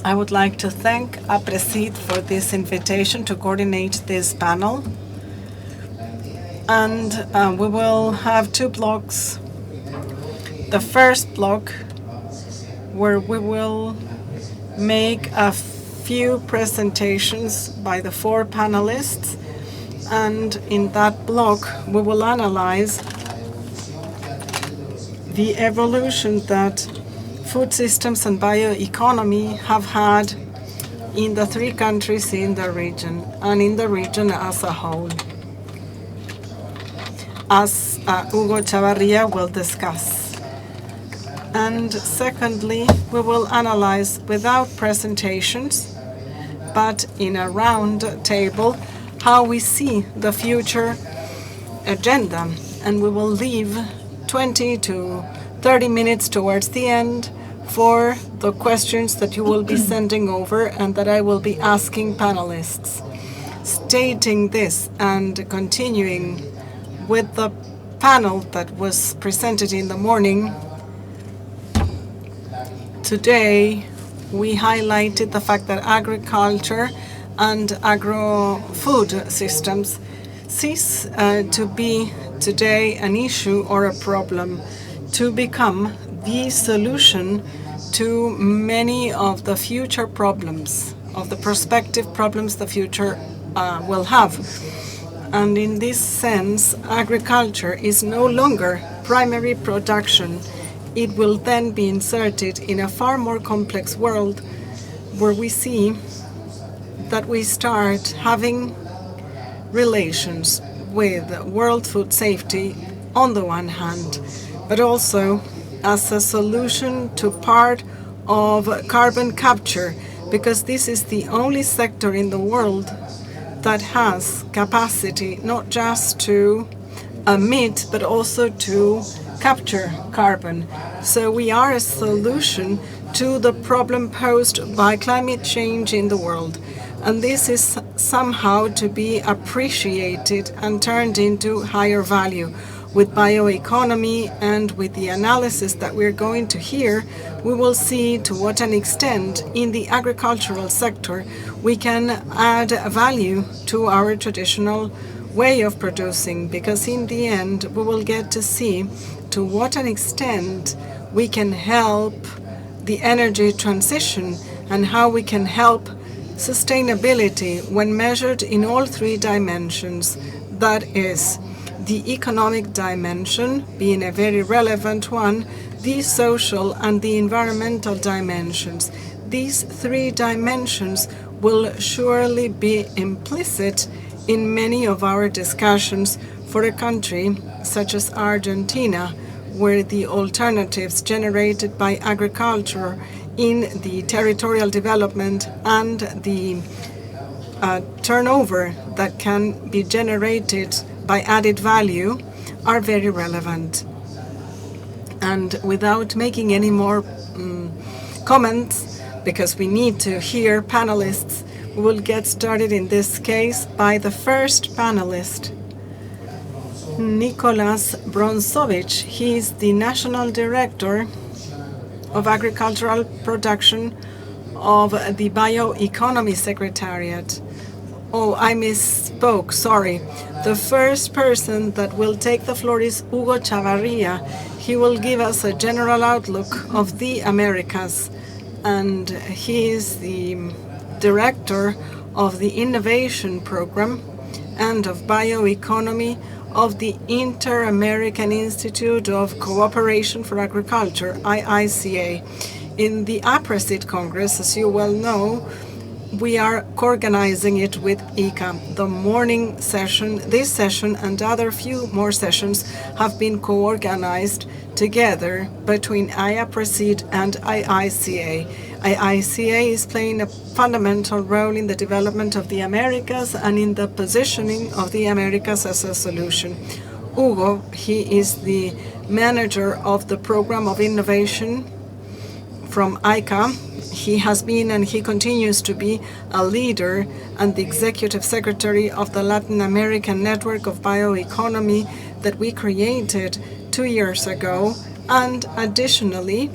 I would like to thank Aapresid for this invitation to coordinate this panel. And we will have two blocks. The first block, where we will make a few presentations by the four panelists, and in that block we will analyze the evolution that food systems and bioeconomy have had in the three countries in the region and in the region as a whole, as Hugo Chavarria will discuss. And secondly, we will analyze without presentations, but in a round table, how we see the future agenda. And we will leave 20 to 30 minutes towards the end for the questions that you will be sending over and that I will be asking panelists. Stating this and continuing with the panel that was presented in the morning, today we highlighted the fact that agriculture and agro-food systems cease to be today an issue or a problem, to become the solution to many of the future problems, of the prospective problems the future will have. And in this sense, agriculture is no longer primary production. It will then be inserted in a far more complex world where we see that we start having relations with world food safety on the one hand, but also as a solution to part of carbon capture, because this is the only sector in the world that has capacity not just to emit, but also to capture carbon. So we are a solution to the problem posed by climate change in the world. And this is somehow to be appreciated and turned into higher value. With bioeconomy and with the analysis that we're going to hear, we will see to what an extent in the agricultural sector we can add value to our traditional way of producing, because in the end we will get to see to what an extent we can help the energy transition and how we can help sustainability when measured in all three dimensions. That is, the economic dimension being a very relevant one, the social and the environmental dimensions. These three dimensions will surely be implicit in many of our discussions for a country such as Argentina, where the alternatives generated by agriculture in the territorial development and the turnover that can be generated by added value are very relevant. And without making any more comments, because we need to hear panelists, we will get started in this case by the first panelist, Nicolas Bronzovich. He is the National Director of Agricultural Production of the Bioeconomy Secretariat. Oh, I misspoke, sorry. The first person that will take the floor is Hugo Chavarria. He will give us a general outlook of the Américas, and he is the director of the Innovation Program and of Bioeconomy of the Inter-American Institute of Cooperation for Agriculture, IICA. In the Aapresid Congress, as you well know, we are co-organizing it with IICA. The morning session, this session, and other few more sessions have been co-organized together between Aapresid and IICA. IICA is playing a fundamental role in the development of the Américas and in the positioning of the Américas as a solution. Hugo, he is the manager of the program of innovation from IICA. He has been and he continues to be a leader and the executive secretary of the Latin American Network of Bioeconomy that we created 2 years ago. And additionally,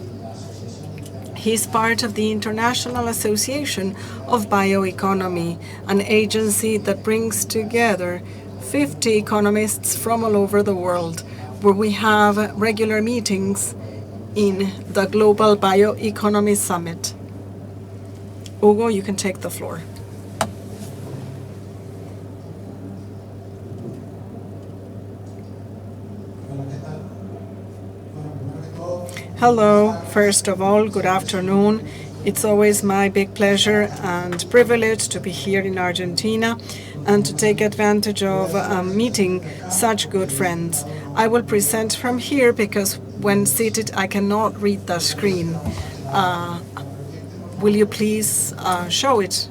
He's part of the International Association of Bioeconomy, an agency that brings together 50 economists from all over the world, where we have regular meetings in the Global Bioeconomy Summit. Hugo, you can take the floor. Hello, first of all, good afternoon. It's always my big pleasure and privilege to be here in Argentina and to take advantage of meeting such good friends. I will present from here because when seated I cannot read the screen. Will you please show it?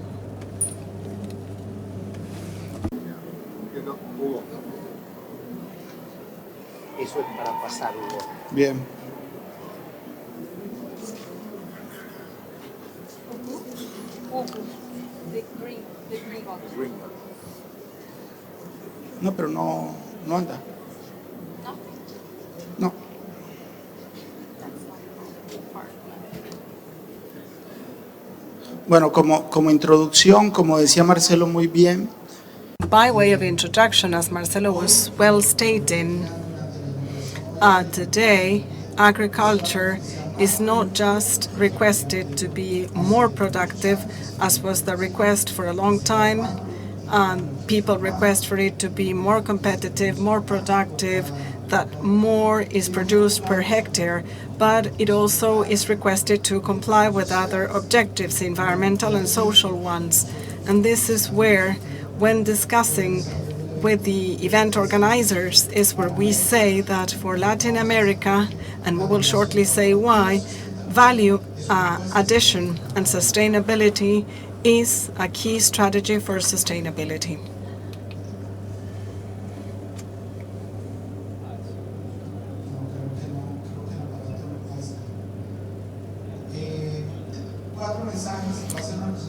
Eso es para pasar, Hugo. Bien. No, pero no anda. No. Bueno, como introducción, como decía Marcelo muy bien. By way of introduction, as Marcelo was well stating, today agriculture is not just requested to be more productive, as was the request for a long time. People request for it to be more competitive, more productive, that more is produced per hectare, but it also is requested to comply with other objectives, environmental and social ones. And this is where, when discussing with the event organizers, is where we say that for Latin America, and we will shortly say why, value addition and sustainability is a key strategy for sustainability.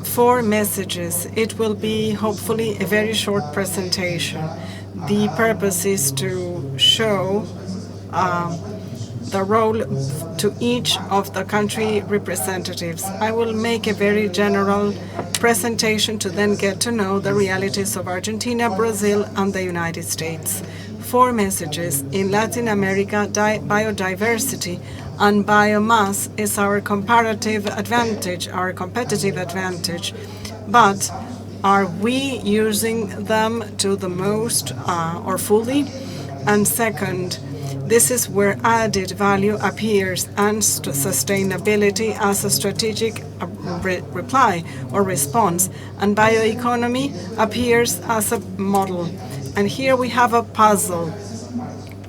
Four messages. It will be hopefully a very short presentation. The purpose is to show the role to each of the country representatives. I will make a very general presentation to then get to know the realities of Argentina, Brazil, and the United States. Four messages. In Latin America, biodiversity and biomass is our comparative advantage, our competitive advantage. But are we using them to the most or fully? And second, this is where added value appears and sustainability as a strategic reply or response, and bioeconomy appears as a model. And here we have a puzzle.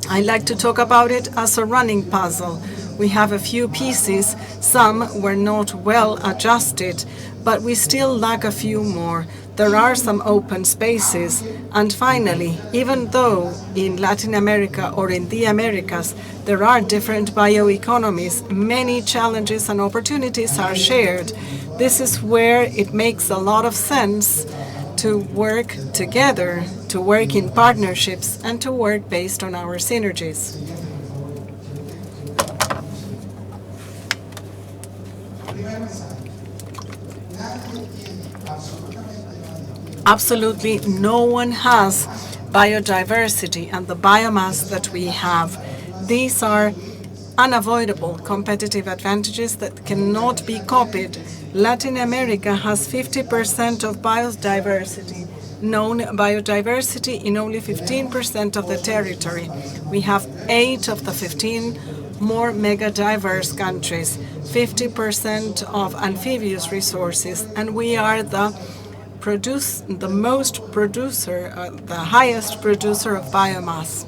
I like to talk about it as a running puzzle. We have a few pieces, some were not well adjusted, but we still lack a few more. There are some open spaces. And finally, even though in Latin America or in the Americas there are different bioeconomies, many challenges and opportunities are shared. This is where it makes a lot of sense to work together, to work in partnerships, and to work based on our synergies. Absolutely no one has biodiversity and the biomass that we have. These are unavoidable competitive advantages that cannot be copied. Latin America has 50% of biodiversity, known biodiversity in only 15% of the territory. We have 8 of the 15 more mega-diverse countries, 50% of amphibious resources, and we are the highest producer of biomass.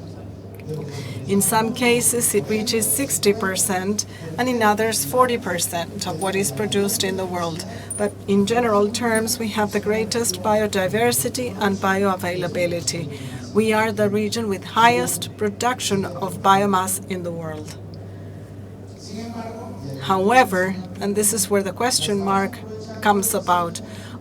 In some cases, it reaches 60%, and in others, 40% of what is produced in the world. But in general terms, we have the greatest biodiversity and bioavailability. We are the region with highest production of biomass in the world. However, and this is where the question mark comes about,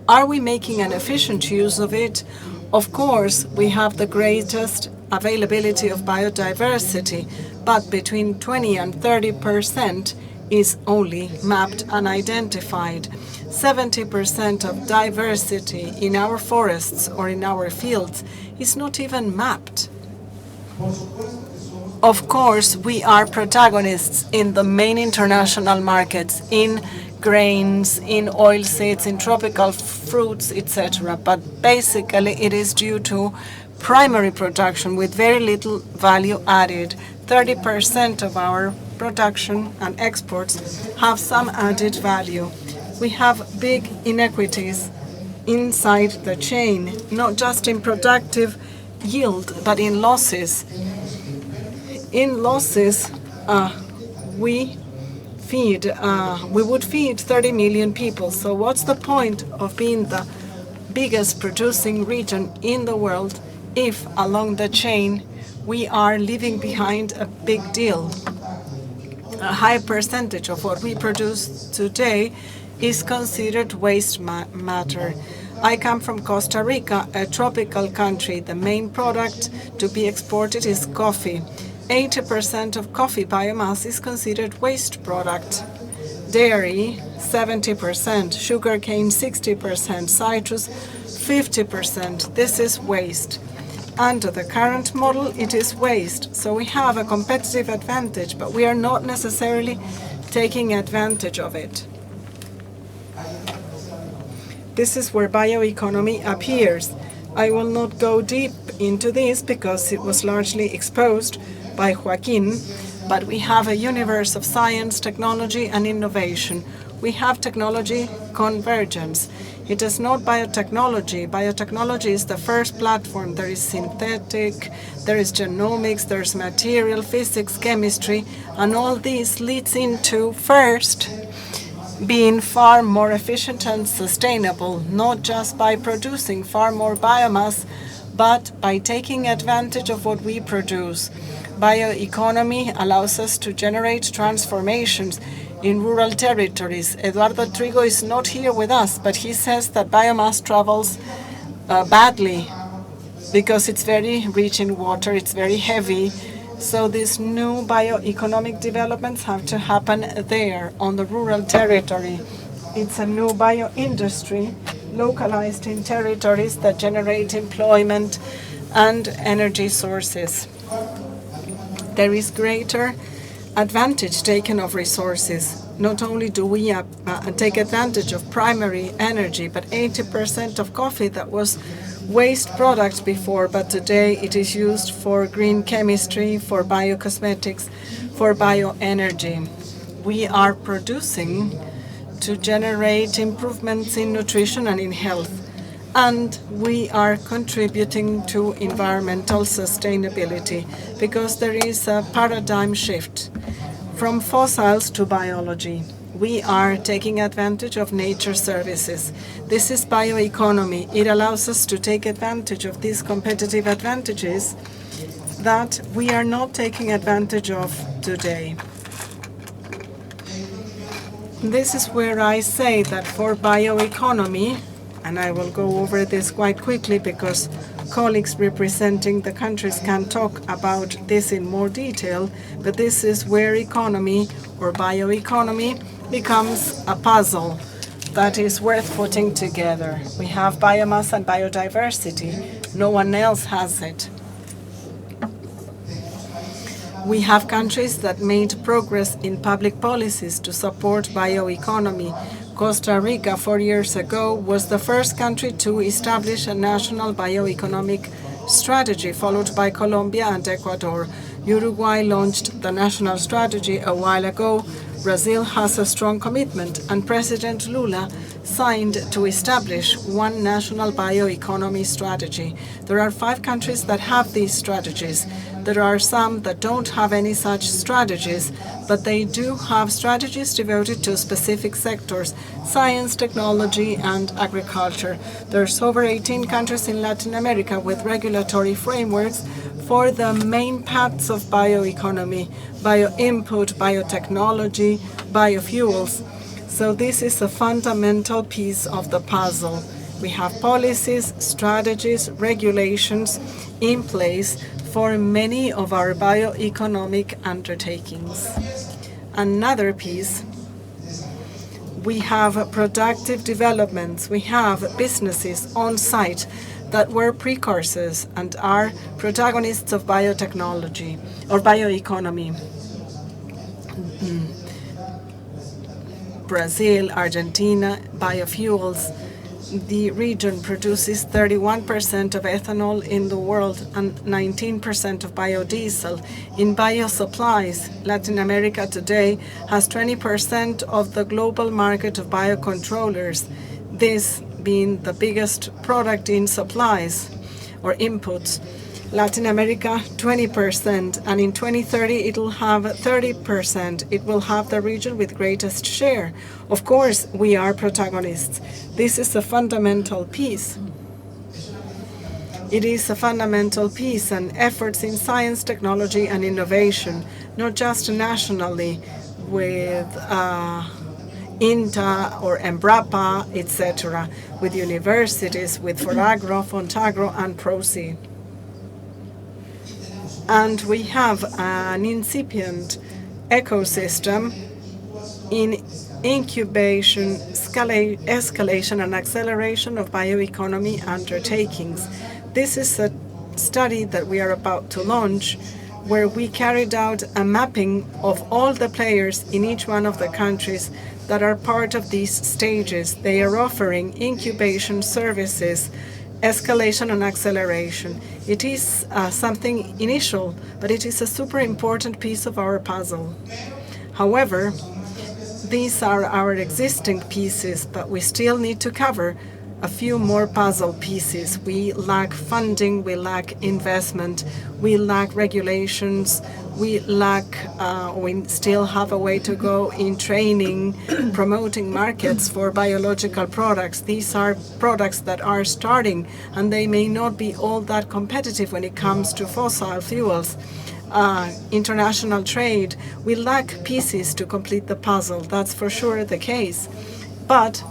are we making an efficient use of it? Of course, we have the greatest availability of biodiversity, but between 20 and 30% is only mapped and identified. 70% of diversity in our forests or in our fields is not even mapped. Of course, we are protagonists in the main international markets, in grains, in oilseeds, in tropical fruits, etc. But basically, it is due to primary production with very little value added. 30% of our production and exports have some added value. We have big inequities inside the chain, not just in productive yield, but in losses. In losses, we would feed 30 million people. So what's the point of being the biggest producing region in the world if along the chain we are leaving behind a big deal? A high percentage of what we produce today is considered waste matter. I come from Costa Rica, a tropical country. The main product to be exported is coffee. 80% of coffee biomass is considered waste product. Dairy, 70%, sugarcane, 60%, citrus, 50%. This is waste. Under the current model, it is waste. So we have a competitive advantage, but we are not necessarily taking advantage of it. This is where bioeconomy appears. I will not go deep into this because it was largely exposed by Joaquin, but we have a universe of science, technology, and innovation. We have technology convergence. It is not biotechnology. Biotechnology is the first platform. There is synthetic, there is genomics, there's material, physics, chemistry, and all this leads into first being far more efficient and sustainable, not just by producing far more biomass, but by taking advantage of what we produce. Bioeconomy allows us to generate transformations in rural territories. Eduardo Trigo is not here with us, but he says that biomass travels badly because it's very rich in water, it's very heavy. So these new bioeconomic developments have to happen there on the rural territory. It's a new bioindustry localized in territories that generate employment and energy sources. There is greater advantage taken of resources. Not only do we take advantage of primary energy, but 80% of coffee that was waste product before, but today it is used for green chemistry, for biocosmetics, for bioenergy. We are producing to generate improvements in nutrition and in health, and we are contributing to environmental sustainability because there is a paradigm shift from fossils to biology. We are taking advantage of nature services. This is bioeconomy. It allows us to take advantage of these competitive advantages that we are not taking advantage of today. This is where I say that for bioeconomy, and I will go over this quite quickly because colleagues representing the countries can talk about this in more detail, but this is where economy or bioeconomy becomes a puzzle that is worth putting together. We have biomass and biodiversity. No one else has it. We have countries that made progress in public policies to support bioeconomy. Costa Rica 4 years ago was the first country to establish a national bioeconomic strategy, followed by Colombia and Ecuador. Uruguay launched the national strategy a while ago. Brazil has a strong commitment, and President Lula signed to establish one national bioeconomy strategy. There are 5 countries that have these strategies. There are some that don't have any such strategies, but they do have strategies devoted to specific sectors: science, technology, and agriculture. There's over 18 countries in Latin America with regulatory frameworks for the main paths of bioeconomy: bioinput, biotechnology, biofuels. So this is a fundamental piece of the puzzle. We have policies, strategies, regulations in place for many of our bioeconomic undertakings. Another piece, we have productive developments. We have businesses on site that were precursors and are protagonists of biotechnology or bioeconomy. Brazil, Argentina, biofuels. The region produces 31% of ethanol in the world and 19% of biodiesel. In biosupplies, Latin America today has 20% of the global market of biocontrollers, this being the biggest product in supplies or inputs. Latin America, 20%, and in 2030 it will have 30%. It will have the region with greatest share. Of course, we are protagonists. This is a fundamental piece. It is a fundamental piece, and efforts in science, technology, and innovation, not just nationally with INTA or Embrapa, etc., with universities, with Foragro, Fontagro, and Prosi. And we have an incipient ecosystem in incubation, escalation, and acceleration of bioeconomy undertakings. This is a study that we are about to launch, where we carried out a mapping of all the players in each one of the countries that are part of these stages. They are offering incubation services, escalation and acceleration. It is something initial, but it is a super important piece of our puzzle. However, these are our existing pieces, but we still need to cover a few more puzzle pieces. We lack funding, we lack investment, we lack regulations, we still have a way to go in training, promoting markets for biological products. These are products that are starting, and they may not be all that competitive when it comes to fossil fuels. International trade, we lack pieces to complete the puzzle. That's for sure the case. But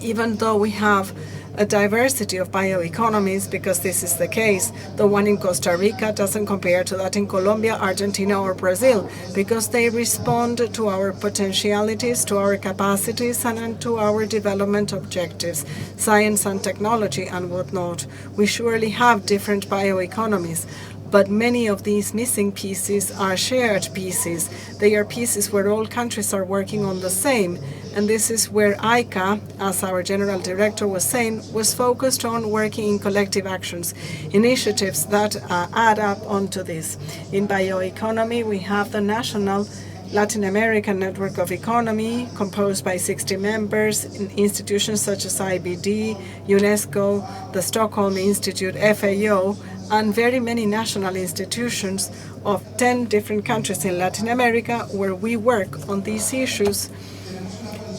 even though we have a diversity of bioeconomies, because this is the case, the one in Costa Rica doesn't compare to that in Colombia, Argentina, or Brazil, because they respond to our potentialities, to our capacities, and to our development objectives, science and technology and whatnot. We surely have different bioeconomies, but many of these missing pieces are shared pieces. They are pieces where all countries are working on the same. And this is where IICA, as our general director was saying, was focused on working in collective actions, initiatives that add up onto this. In bioeconomy, we have the national Latin American Network of Economy, composed by 60 members in institutions such as IBD, UNESCO, the Stockholm Institute, FAO, and very many national institutions of 10 different countries in Latin America where we work on these issues.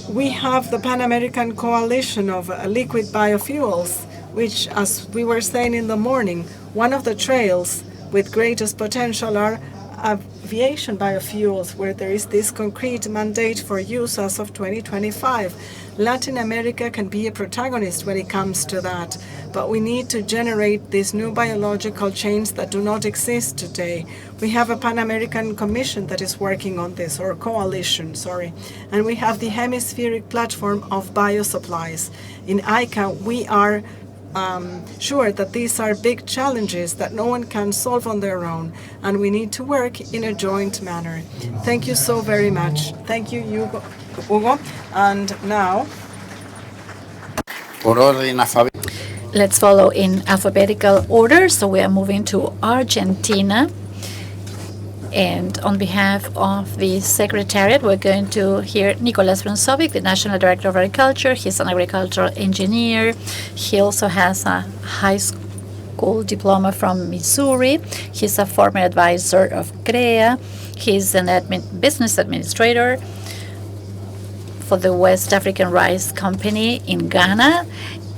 We have the Pan-American Coalition of Liquid Biofuels, which, as we were saying in the morning, one of the trails with greatest potential are aviation biofuels, where there is this concrete mandate for use as of 2025. Latin America can be a protagonist when it comes to that, but we need to generate these new biological chains that do not exist today. We have a Pan-American Commission that is working on this, or coalition, sorry, and we have the hemispheric platform of biosupplies. In IICA, we are sure that these are big challenges that no one can solve on their own, and we need to work in a joint manner. Thank you so very much. Thank you, Hugo. And now, let's follow in alphabetical order. So we are moving to Argentina. And on behalf of the Secretariat, we're going to hear Nicolas Bronzovich, the National Director of Agriculture. He's an agricultural engineer. He also has a high school diploma from Missouri. He's a former advisor of CREA. He's an business administrator for the West African Rice Company in Ghana.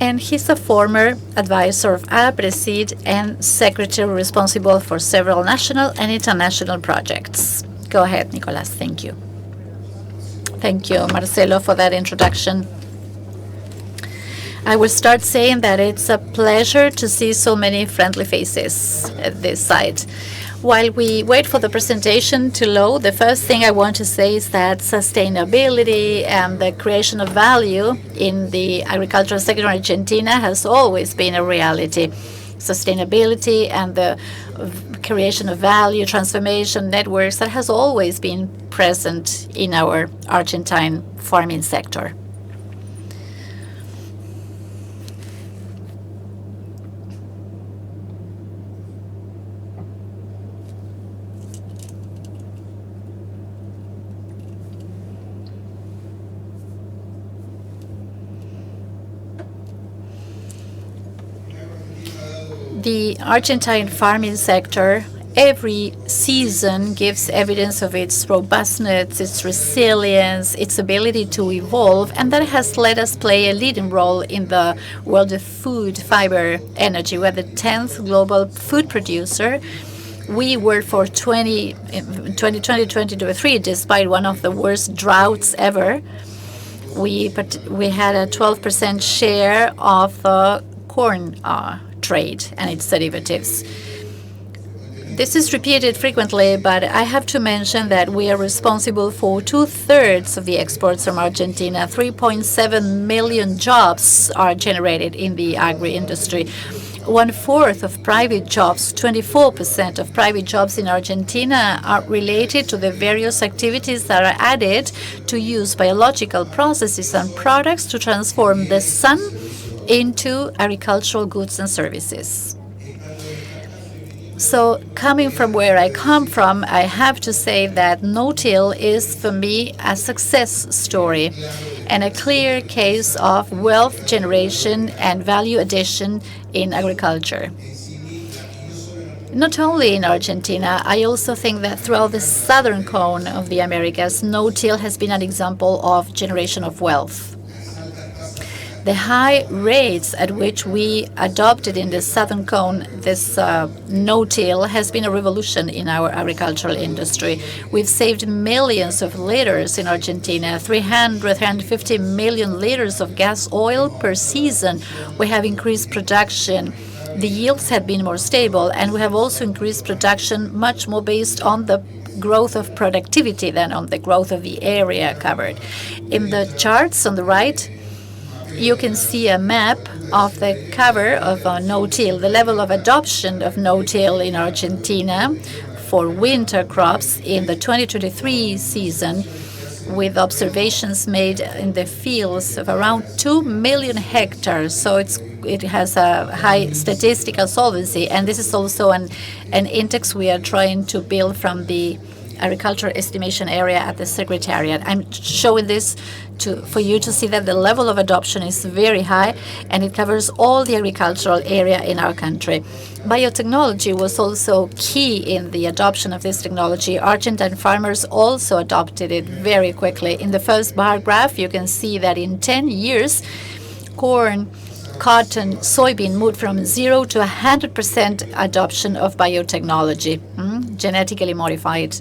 And he's a former advisor of Aapresid and secretary responsible for several national and international projects. Go ahead, Nicolas. Thank you. Thank you, Marcelo, for that introduction. I will start saying that it's a pleasure to see so many friendly faces at this site. While we wait for the presentation to load, the first thing I want to say is that sustainability and the creation of value in the agricultural sector in Argentina has always been a reality. Sustainability and the creation of value, transformation networks, that has always been present in our Argentine farming sector. The Argentine farming sector every season gives evidence of its robustness, its resilience, its ability to evolve, and that has let us play a leading role in the world of food, fiber, energy. We're the 10th global food producer. We were for 2020-2023, despite one of the worst droughts ever. We had a 12% share of the corn trade and its derivatives. This is repeated frequently, but I have to mention that we are responsible for 2/3 of the exports from Argentina. 3.7 million jobs are generated in the agri-industry. 1/4 of private jobs, 24% of private jobs in Argentina are related to the various activities that are added to use biological processes and products to transform the sun into agricultural goods and services. So coming from where I come from, I have to say that no-till is for me a success story and a clear case of wealth generation and value addition in agriculture. Not only in Argentina, I also think that throughout the southern cone of the Americas, no-till has been an example of generation of wealth. The high rates at which we adopted in the southern cone this no-till has been a revolution in our agricultural industry. We've saved millions of liters in Argentina, 350 million liters of gas oil per season. We have increased production. The yields have been more stable, and we have also increased production much more based on the growth of productivity than on the growth of the area covered. In the charts on the right, you can see a map of the cover of no-till, the level of adoption of no-till in Argentina for winter crops in the 2023 season, with observations made in the fields of around 2 million hectares. So it has a high statistical solvency, and this is also an index we are trying to build from the agriculture estimation area at the Secretariat. I'm showing this for you to see that the level of adoption is very high, and it covers all the agricultural area in our country. Biotechnology was also key in the adoption of this technology. Argentine farmers also adopted it very quickly. In the first bar graph, you can see that in 10 years, corn, cotton, soybean moved from 0 to 100% adoption of biotechnology, genetically modified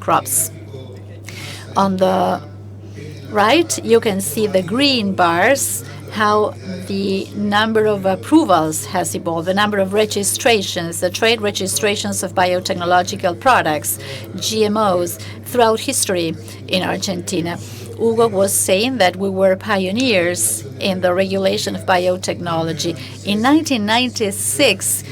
crops. On the right, you can see the green bars, how the number of approvals has evolved, the number of registrations, the trade registrations of biotechnological products, GMOs, throughout history in Argentina. Hugo was saying that we were pioneers in the regulation of biotechnology. In 1996,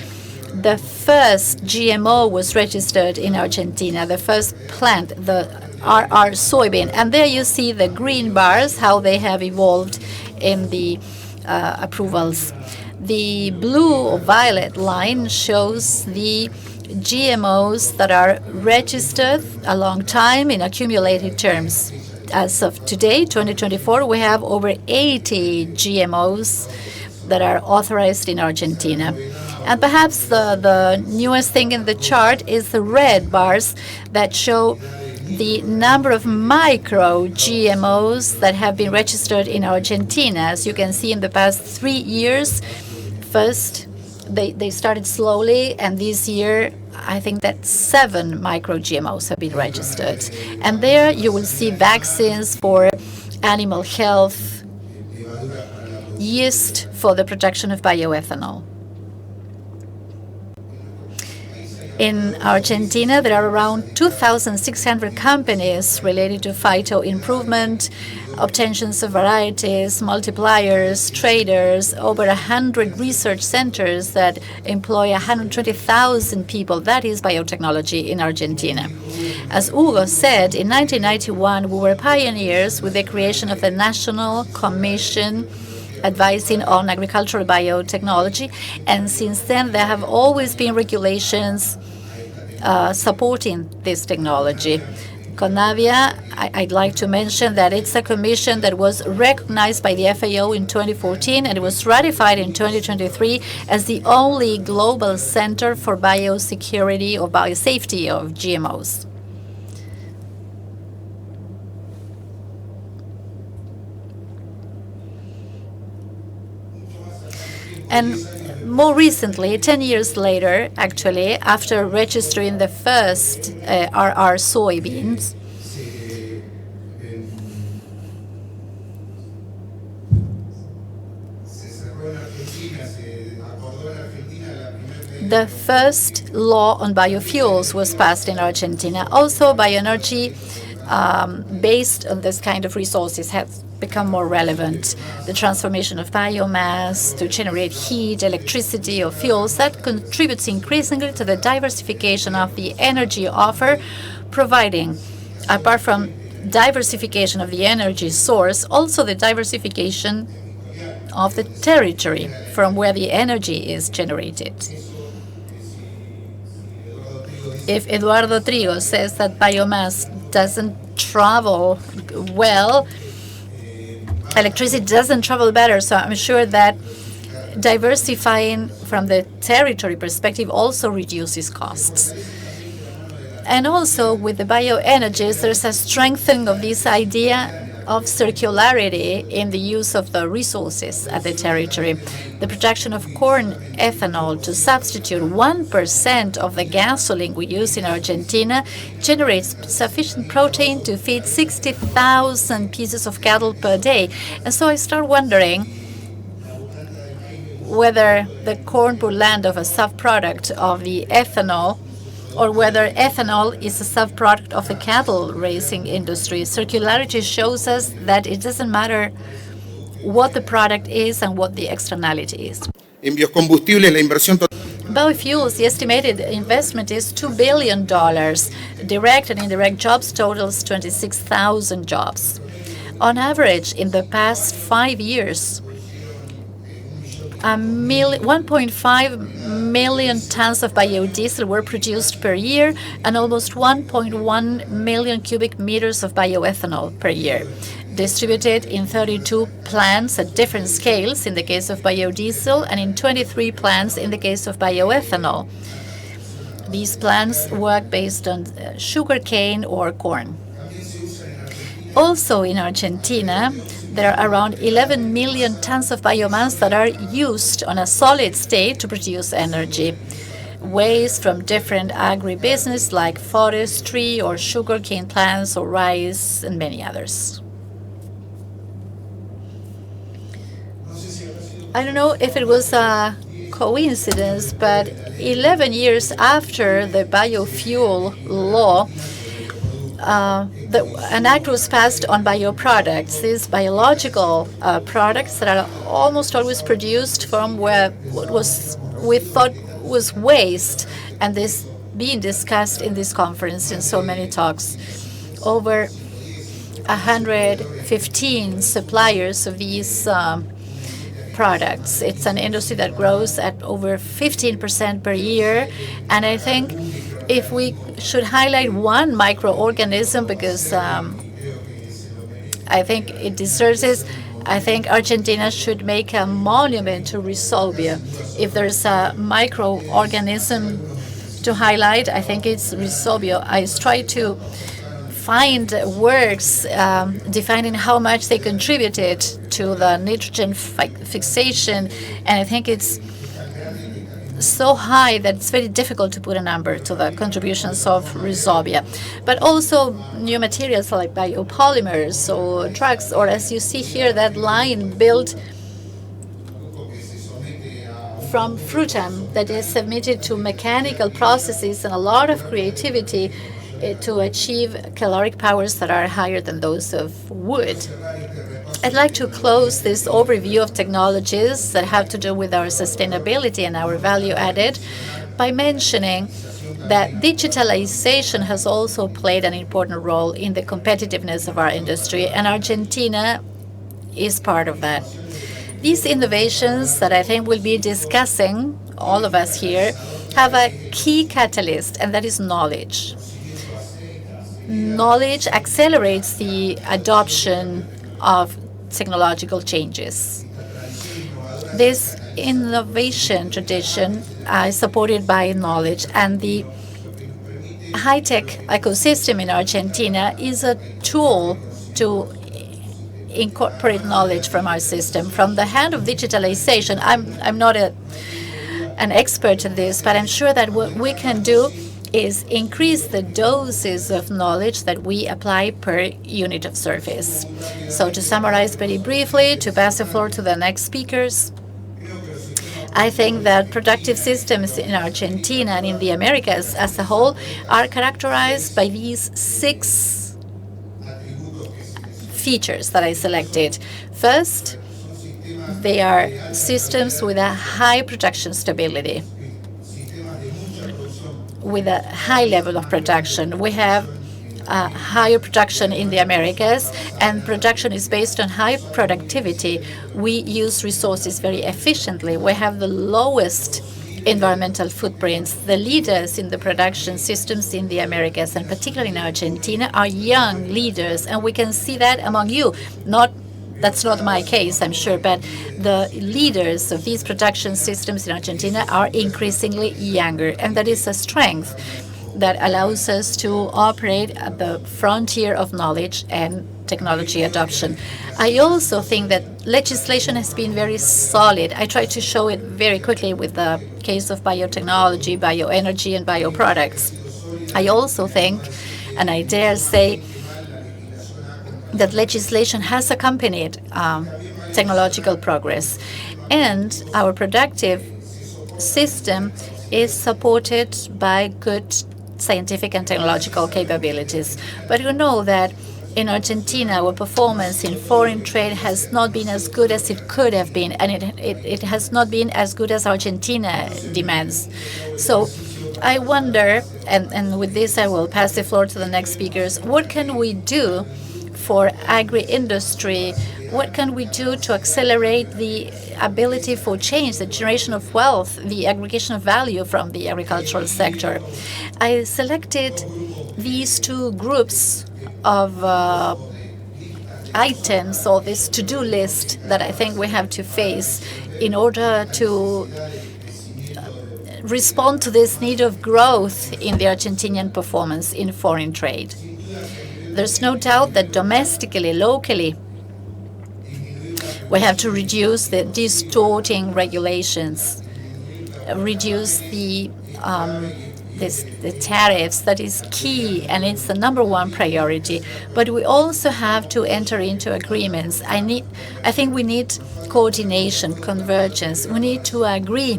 the first GMO was registered in Argentina, the first plant, the RR soybean. And there you see the green bars, how they have evolved in the approvals. The blue or violet line shows the GMOs that are registered a long time in accumulated terms. As of today, 2024, we have over 80 GMOs that are authorized in Argentina. And perhaps the newest thing in the chart is the red bars that show the number of micro GMOs that have been registered in Argentina. As you can see, in the past 3 years, first they started slowly, and this year I think that 7 micro GMOs have been registered. And there you will see vaccines for animal health, yeast for the production of bioethanol. In Argentina, there are around 2,600 companies related to phyto improvement, obtentions of varieties, multipliers, traders, over 100 research centers that employ 120,000 people. That is biotechnology in Argentina. As Hugo said, in 1991, we were pioneers with the creation of the National Commission advising on agricultural biotechnology, and since then there have always been regulations supporting this technology. CONAVIA, I'd like to mention that it's a commission that was recognized by the FAO in 2014 and it was ratified in 2023 as the only global center for biosecurity or biosafety of GMOs. And more recently, 10 years later, actually, after registering the first RR soybeans, the first law on biofuels was passed in Argentina. Also, bioenergy based on this kind of resources has become more relevant. The transformation of biomass to generate heat, electricity, or fuels that contributes increasingly to the diversification of the energy offer, providing, apart from diversification of the energy source, also the diversification of the territory from where the energy is generated. If Eduardo Trigo says that biomass doesn't travel well, electricity doesn't travel better, so I'm sure that diversifying from the territory perspective also reduces costs. And also with the bioenergies, there's a strengthening of this idea of circularity in the use of the resources at the territory. The production of corn ethanol to substitute 1% of the gasoline we use in Argentina generates sufficient protein to feed 60,000 pieces of cattle per day. And so I start wondering whether the corn would land of a subproduct of the ethanol or whether ethanol is a subproduct of the cattle raising industry. Circularity shows us that it doesn't matter what the product is and what the externality is. En biocombustibles, la inversión total. Biofuels, the estimated investment is $2 billion. Direct and indirect jobs totals 26,000 jobs. On average, in the past 5 years, 1.5 million tons of biodiesel were produced per year and almost 1.1 million cubic meters of bioethanol per year, distributed in 32 plants at different scales in the case of biodiesel and in 23 plants in the case of bioethanol. These plants work based on sugarcane or corn. Also in Argentina, there are around 11 million tons of biomass that are used on a solid state to produce energy. Waste from different agribusiness like forestry or sugarcane plants or rice and many others. I don't know if it was a coincidence, but 11 years after the biofuel law, an act was passed on bioproducts, these biological products that are almost always produced from where what we thought was waste, and this being discussed in this conference in so many talks. Over 115 suppliers of these products. It's an industry that grows at over 15% per year, and I think if we should highlight one microorganism, because I think it deserves it, I think Argentina should make a monument to Rhizobia. If there's a microorganism to highlight, I think it's Rhizobia. I try to find works defining how much they contributed to the nitrogen fixation, and I think it's so high that it's very difficult to put a number to the contributions of Rhizobia. But also new materials like biopolymers or drugs, or as you see here, that line built from frutam that is submitted to mechanical processes and a lot of creativity to achieve caloric powers that are higher than those of wood. I'd like to close this overview of technologies that have to do with our sustainability and our value added by mentioning that digitalization has also played an important role in the competitiveness of our industry, and Argentina is part of that. These innovations that I think we'll be discussing, all of us here, have a key catalyst, and that is knowledge. Knowledge accelerates the adoption of technological changes. This innovation tradition is supported by knowledge, and the high-tech ecosystem in Argentina is a tool to incorporate knowledge from our system. From the hand of digitalization, I'm not an expert in this, but I'm sure that what we can do is increase the doses of knowledge that we apply per unit of surface. So to summarize very briefly, to pass the floor to the next speakers, I think that productive systems in Argentina and in the Americas as a whole are characterized by these 6 features that I selected. First, they are systems with a high production stability, with a high level of production. We have higher production in the Americas, and production is based on high productivity. We use resources very efficiently. We have the lowest environmental footprints. The leaders in the production systems in the Americas, and particularly in Argentina, are young leaders, and we can see that among you. That's not my case, I'm sure, but the leaders of these production systems in Argentina are increasingly younger, and that is a strength that allows us to operate at the frontier of knowledge and technology adoption. I also think that legislation has been very solid. I tried to show it very quickly with the case of biotechnology, bioenergy, and bioproducts. I also think, and I dare say, that legislation has accompanied technological progress, and our productive system is supported by good scientific and technological capabilities. But you know that in Argentina, our performance in foreign trade has not been as good as it could have been, and it has not been as good as Argentina demands. So I wonder, and with this I will pass the floor to the next speakers, what can we do for agri-industry? What can we do to accelerate the ability for change, the generation of wealth, the aggregation of value from the agricultural sector? I selected these 2 groups of items, or this to-do list that I think we have to face in order to respond to this need of growth in the Argentinian performance in foreign trade. There's no doubt that domestically, locally, we have to reduce the distorting regulations, reduce the tariffs. That is key, and it's the #1 priority. But we also have to enter into agreements. I think we need coordination, convergence. We need to agree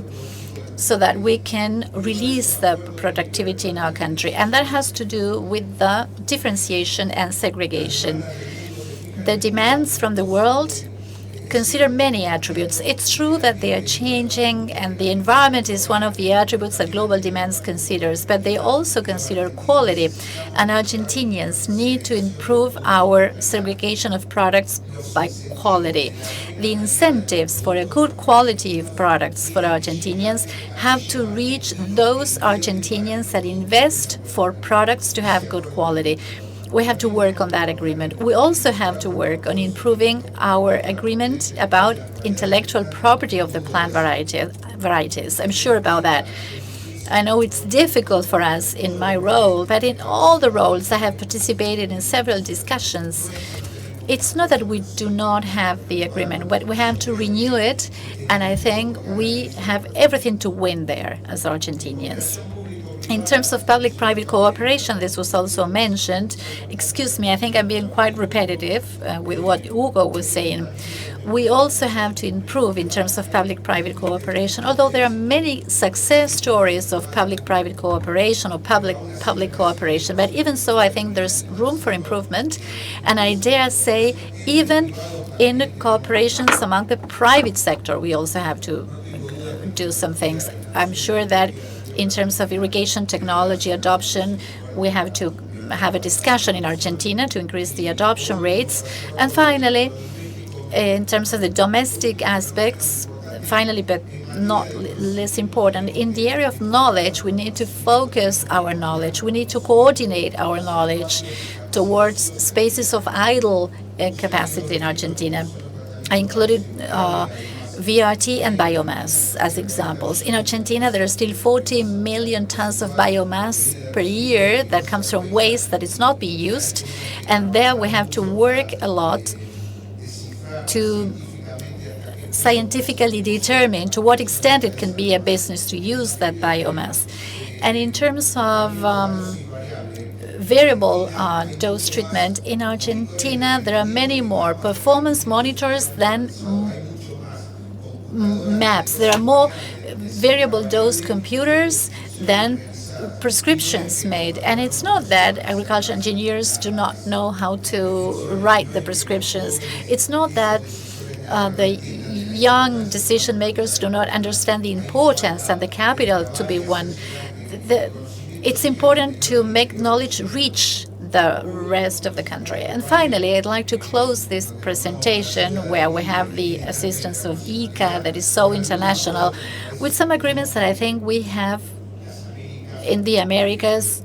so that we can release the productivity in our country. And that has to do with the differentiation and segregation. The demands from the world consider many attributes. It's true that they are changing, and the environment is one of the attributes that global demands considers, but they also consider quality, and Argentinians need to improve our segregation of products by quality. The incentives for a good quality of products for Argentinians have to reach those Argentinians that invest for products to have good quality. We have to work on that agreement. We also have to work on improving our agreement about intellectual property of the plant varieties. I'm sure about that. I know it's difficult for us in my role, but in all the roles I have participated in several discussions. It's not that we do not have the agreement, but we have to renew it, and I think we have everything to win there as Argentinians. In terms of public-private cooperation, this was also mentioned. Excuse me, I think I'm being quite repetitive with what Hugo was saying. We also have to improve in terms of public-private cooperation, although there are many success stories of public-private cooperation or public-public cooperation. But even so, I think there's room for improvement. And I dare say, even in cooperations among the private sector, we also have to do some things. I'm sure that in terms of irrigation technology adoption, we have to have a discussion in Argentina to increase the adoption rates. And finally, in terms of the domestic aspects, finally, but not less important, in the area of knowledge, we need to focus our knowledge. We need to coordinate our knowledge towards spaces of idle capacity in Argentina. I included VRT and biomass as examples. In Argentina, there are still 40 million tons of biomass per year that comes from waste that is not being used. And there we have to work a lot to scientifically determine to what extent it can be a business to use that biomass. And in terms of variable dose treatment, in Argentina, there are many more performance monitors than maps. There are more variable dose computers than prescriptions made. And it's not that agriculture engineers do not know how to write the prescriptions. It's not that the young decision makers do not understand the importance and the capital to be won. It's important to make knowledge reach the rest of the country. And finally, I'd like to close this presentation where we have the assistance of IICA that is so international with some agreements that I think we have in the Americas.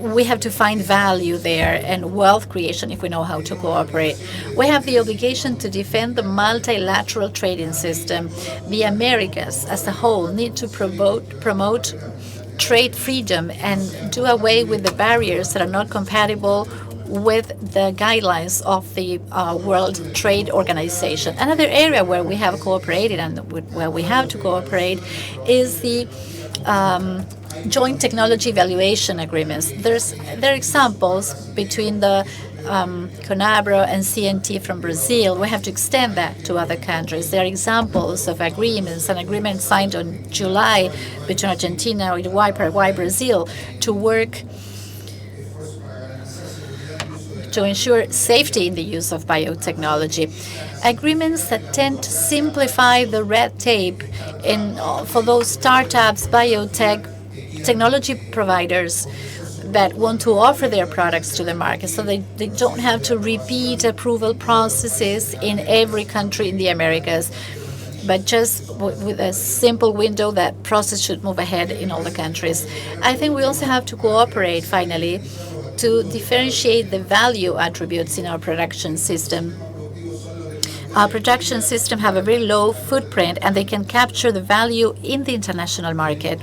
We have to find value there and wealth creation if we know how to cooperate. We have the obligation to defend the multilateral trading system. The Americas as a whole need to promote trade freedom and do away with the barriers that are not compatible with the guidelines of the World Trade Organization. Another area where we have cooperated and where we have to cooperate is the joint technology evaluation agreements. There are examples between the Conabro and CNT from Brazil. We have to extend that to other countries. There are examples of agreements, an agreement signed in July between Argentina, Uruguay, Paraguay, Brazil, to work to ensure safety in the use of biotechnology. Agreements that tend to simplify the red tape for those startups, biotech, technology providers that want to offer their products to the market, so they don't have to repeat approval processes in every country in the Americas, but just with a simple window, that process should move ahead in all the countries. I think we also have to cooperate, finally, to differentiate the value attributes in our production system. Our production system have a very low footprint, and they can capture the value in the international market.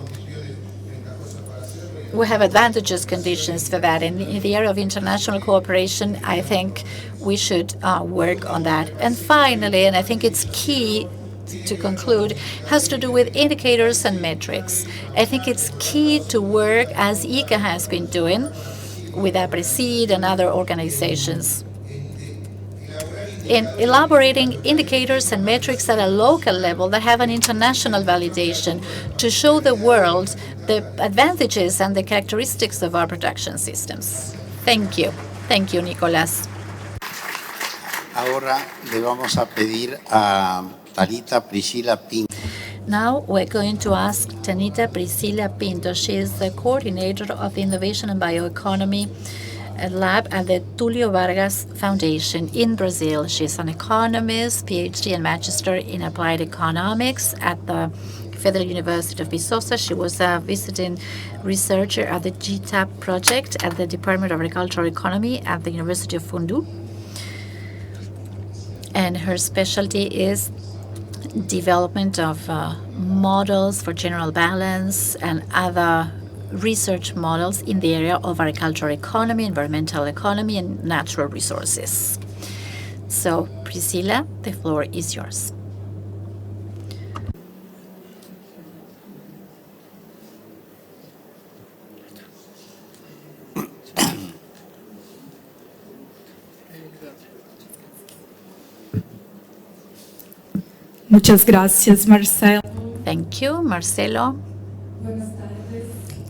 We have advantageous conditions for that. And in the area of international cooperation, I think we should work on that. And finally, and I think it's key to conclude, has to do with indicators and metrics. I think it's key to work as IICA has been doing with Aapresid and other organizations in elaborating indicators and metrics at a local level that have an international validation to show the world the advantages and the characteristics of our production systems. Thank you. Thank you, Nicolas. Ahora le vamos a pedir a Talita Priscila Pinto. Now we're going to ask Talita Priscila Pinto. She is the coordinator of the Innovation and Bioeconomy Lab at the Getulio Vargas Foundation in Brazil. She's an economist, PhD and Magister in Applied Economics at the Federal University of Viçosa. She was a visiting researcher at the GTAP project at the Department of Agricultural Economy at the University of Fundación. And her specialty is development of models for general balance and other research models in the area of agricultural economy, environmental economy, and natural resources. So, Priscila, the floor is yours. Muchas gracias, Marcelo. Thank you, Marcelo.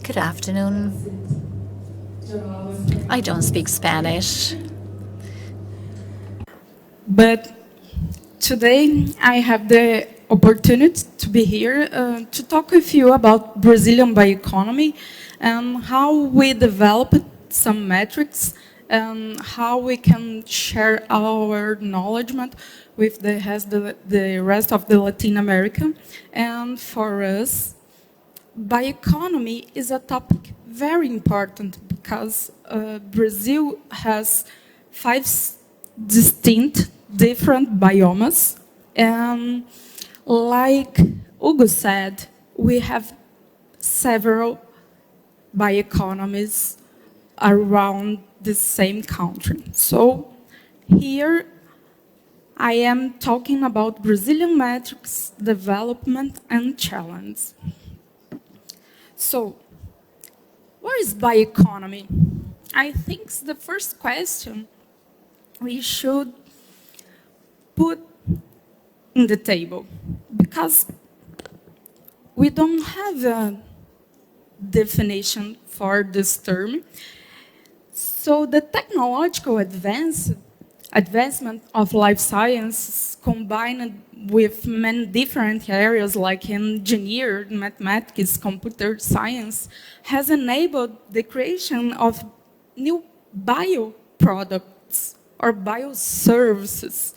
Good afternoon. I don't speak Spanish. But today I have the opportunity to be here to talk with you about Brazilian bioeconomy and how we developed some metrics and how we can share our knowledge with the rest of the Latin America. And for us, bioeconomy is a topic very important because Brazil has 5 distinct different biomes. And like Hugo said, we have several bioeconomies around the same country. So here I am talking about Brazilian metrics, development, and challenge. So, what is bioeconomy? I think the first question we should put in the table, because we don't have a definition for this term. So the technological advancement of life sciences combined with many different areas like engineering, mathematics, computer science has enabled the creation of new bioproducts or bioservices.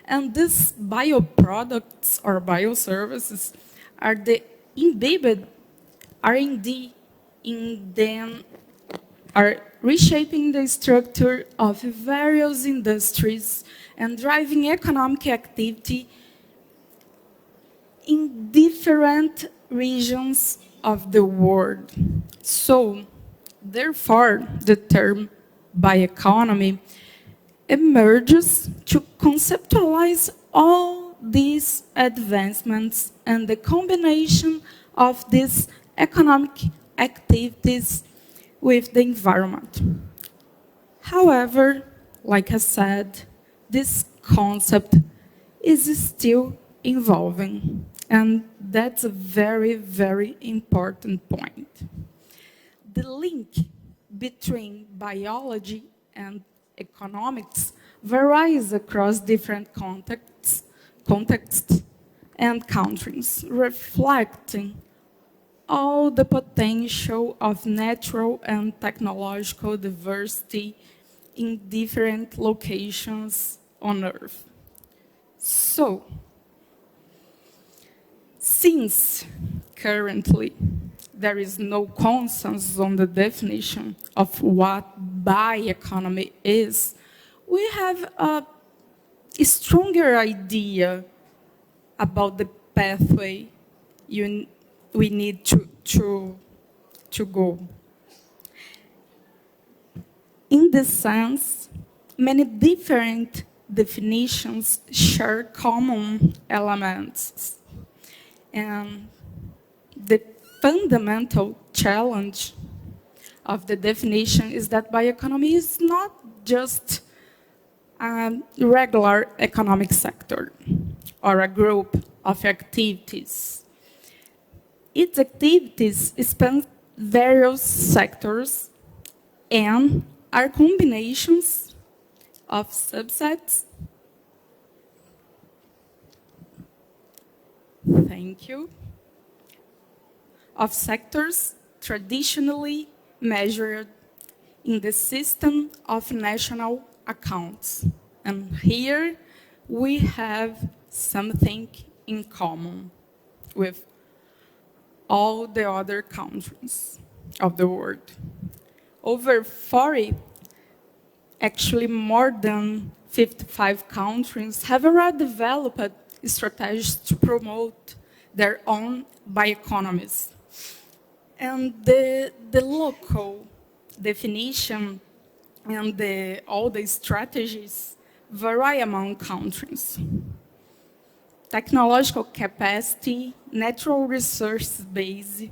And these bioproducts or bioservices are the embedded R&D in them, are reshaping the structure of various industries and driving economic activity in different regions of the world. So, therefore, the term bioeconomy emerges to conceptualize all these advancements and the combination of these economic activities with the environment. However, like I said, this concept is still evolving, and that's a very, very important point. The link between biology and economics varies across different contexts and countries, reflecting all the potential of natural and technological diversity in different locations on Earth. So, since currently there is no consensus on the definition of what bioeconomy is, we have a stronger idea about the pathway we need to go. In this sense, many different definitions share common elements. And the fundamental challenge of the definition is that bioeconomy is not just a regular economic sector or a group of activities. Its activities span various sectors and are combinations of subsets. Thank you. Of sectors traditionally measured in the system of national accounts. And here we have something in common with all the other countries of the world. Over 40, actually more than 55 countries have already developed strategies to promote their own bioeconomies. And the local definition and all the strategies vary among countries. Technological capacity, natural resource base,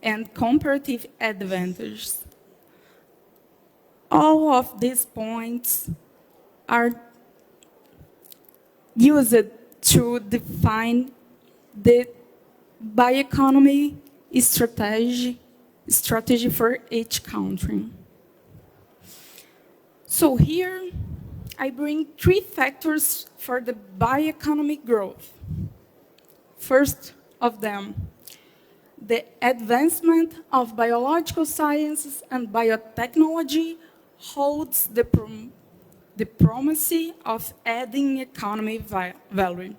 and comparative advantages. All of these points are used to define the bioeconomy strategy for each country. So here, I bring 3 factors for the bioeconomy growth. First of them, the advancement of biological sciences and biotechnology holds the promise of adding economy value,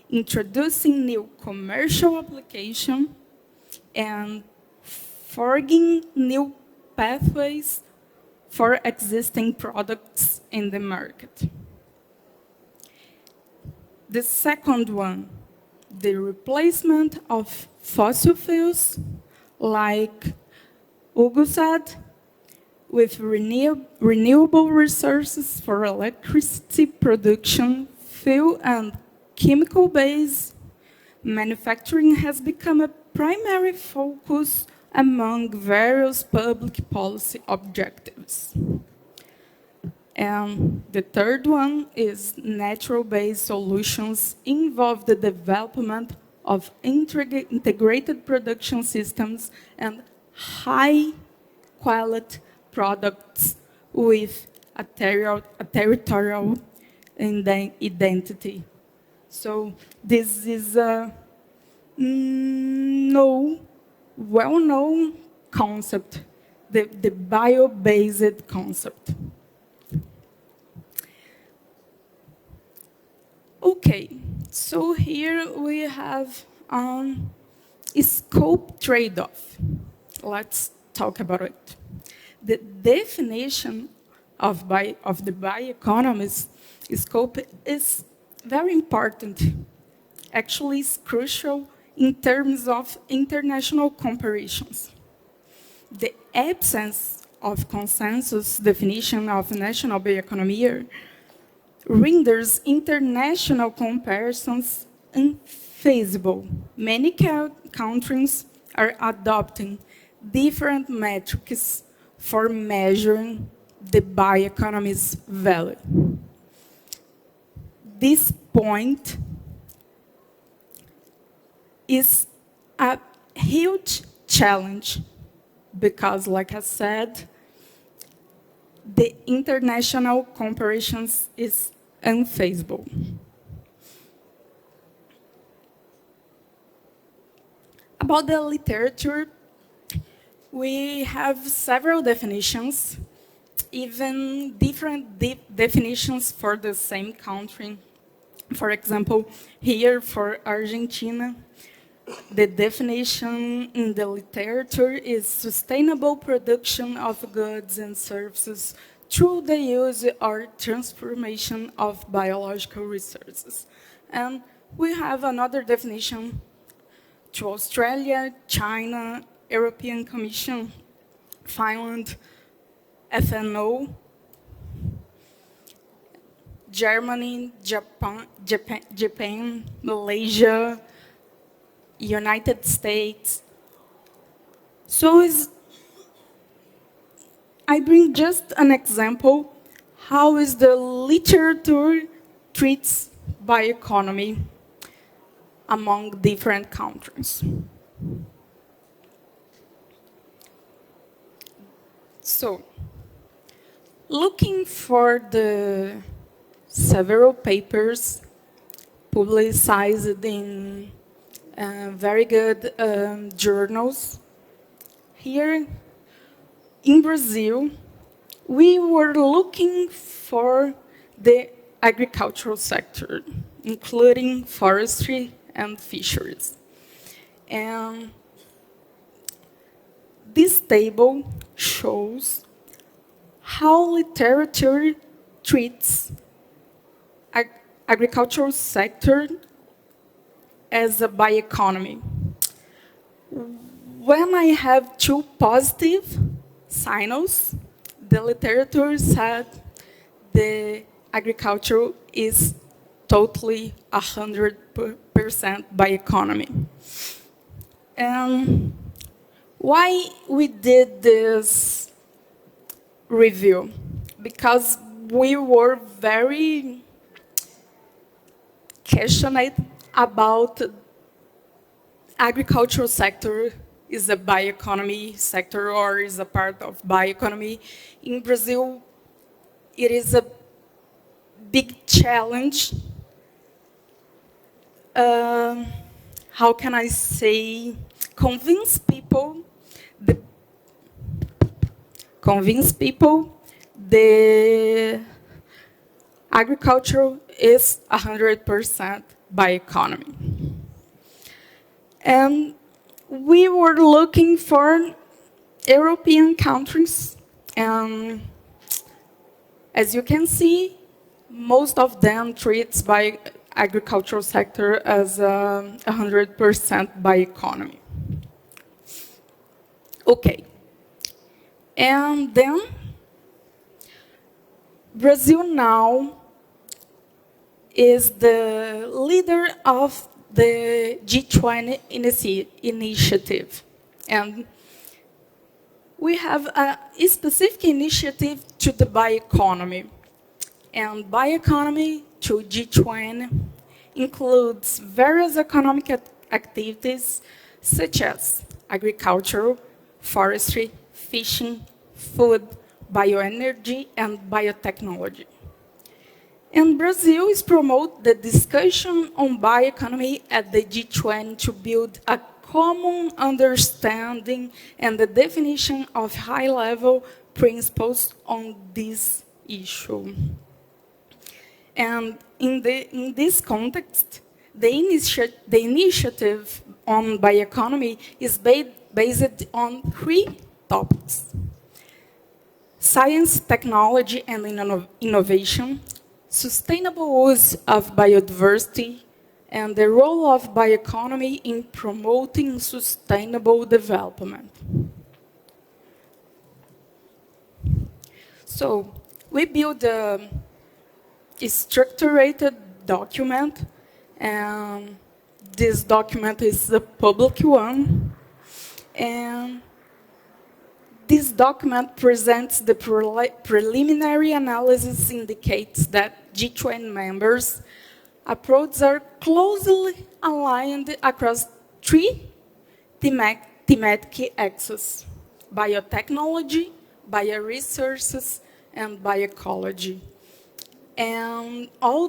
introducing new commercial application, and forging new pathways for existing products in the market. The second one, the replacement of fossil fuels, like Hugo said, with renewable resources for electricity production, fuel and chemical base, manufacturing has become a primary focus among various public policy objectives. And the third one is natural-based solutions involve the development of integrated production systems and high-quality products with a territorial identity. So this is a well-known concept, the bio-based concept. Okay, so here we have a scope trade-off. Let's talk about it. The definition of the bioeconomy's scope is very important. Actually, it's crucial in terms of international comparisons. The absence of consensus definition of national bioeconomy renders international comparisons unfeasible. Many countries are adopting different metrics for measuring the bioeconomy's value. This point is a huge challenge because, like I said, the international comparisons is unfeasible. About the literature, we have several definitions, even different definitions for the same country. For example, here for Argentina, the definition in the literature is sustainable production of goods and services through the use or transformation of biological resources. And we have another definition to Australia, China, European Commission, Finland, FNO, Germany, Japan, Malaysia, United States. So I bring just an example how is the literature treats bioeconomy among different countries. So, looking for the several papers publicized in very good journals. Here in Brazil, we were looking for the agricultural sector, including forestry and fisheries. And this table shows how literature treats agricultural sector as a bioeconomy. When I have 2 positive signals, the literature said the agriculture is totally 100% bioeconomy. And why we did this review? Because we were very questioned about agricultural sector is a bioeconomy sector or is a part of bioeconomy. In Brazil, it is a big challenge. How can I say? Convince people the agriculture is 100% bioeconomy. And we were looking for European countries, and as you can see, most of them treats by agricultural sector as 100% bioeconomy. Okay, and then Brazil now is the leader of the G20 initiative. And we have a specific initiative to the bioeconomy. And bioeconomy to G20 includes various economic activities such as agriculture, forestry, fishing, food, bioenergy, and biotechnology. And Brazil is promoting the discussion on bioeconomy at the G20 to build a common understanding and the definition of high-level principles on this issue. And in this context, the initiative on bioeconomy is based on 3 topics: science, technology, and innovation, sustainable use of biodiversity, and the role of bioeconomy in promoting sustainable development. So we built a structured document, and this document is a public one. And this document presents the preliminary analysis indicates that G20 members' approaches are closely aligned across 3 thematic axes: biotechnology, bioresources, and bioecology. And all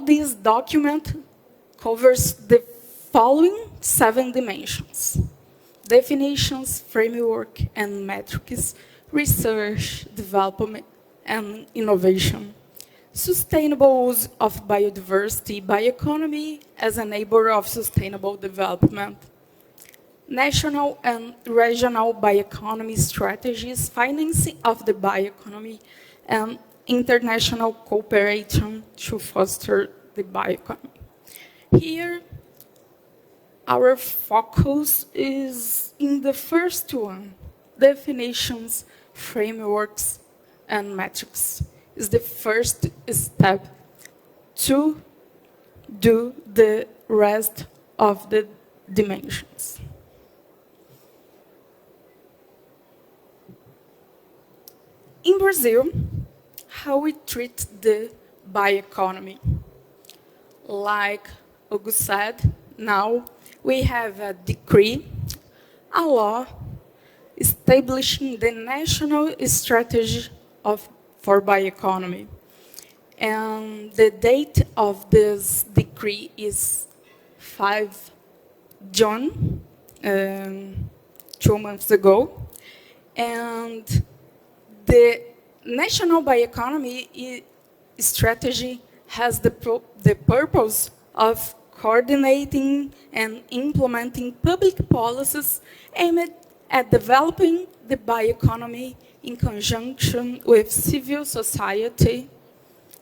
this document covers the following 7 dimensions: definitions, framework, and metrics, research, development, and innovation, sustainable use of biodiversity, bioeconomy as an enabler of sustainable development, national and regional bioeconomy strategies, financing of the bioeconomy, and international cooperation to foster the bioeconomy. Here, our focus is in the first one: definitions, frameworks, and metrics. Is the first step to do the rest of the dimensions. In Brazil, how we treat the bioeconomy. Like Hugo said, now we have a decree, a law, establishing the national strategy for bioeconomy. And the date of this decree is 5 June, 2 months ago. And the national bioeconomy strategy has the purpose of coordinating and implementing public policies aimed at developing the bioeconomy in conjunction with civil society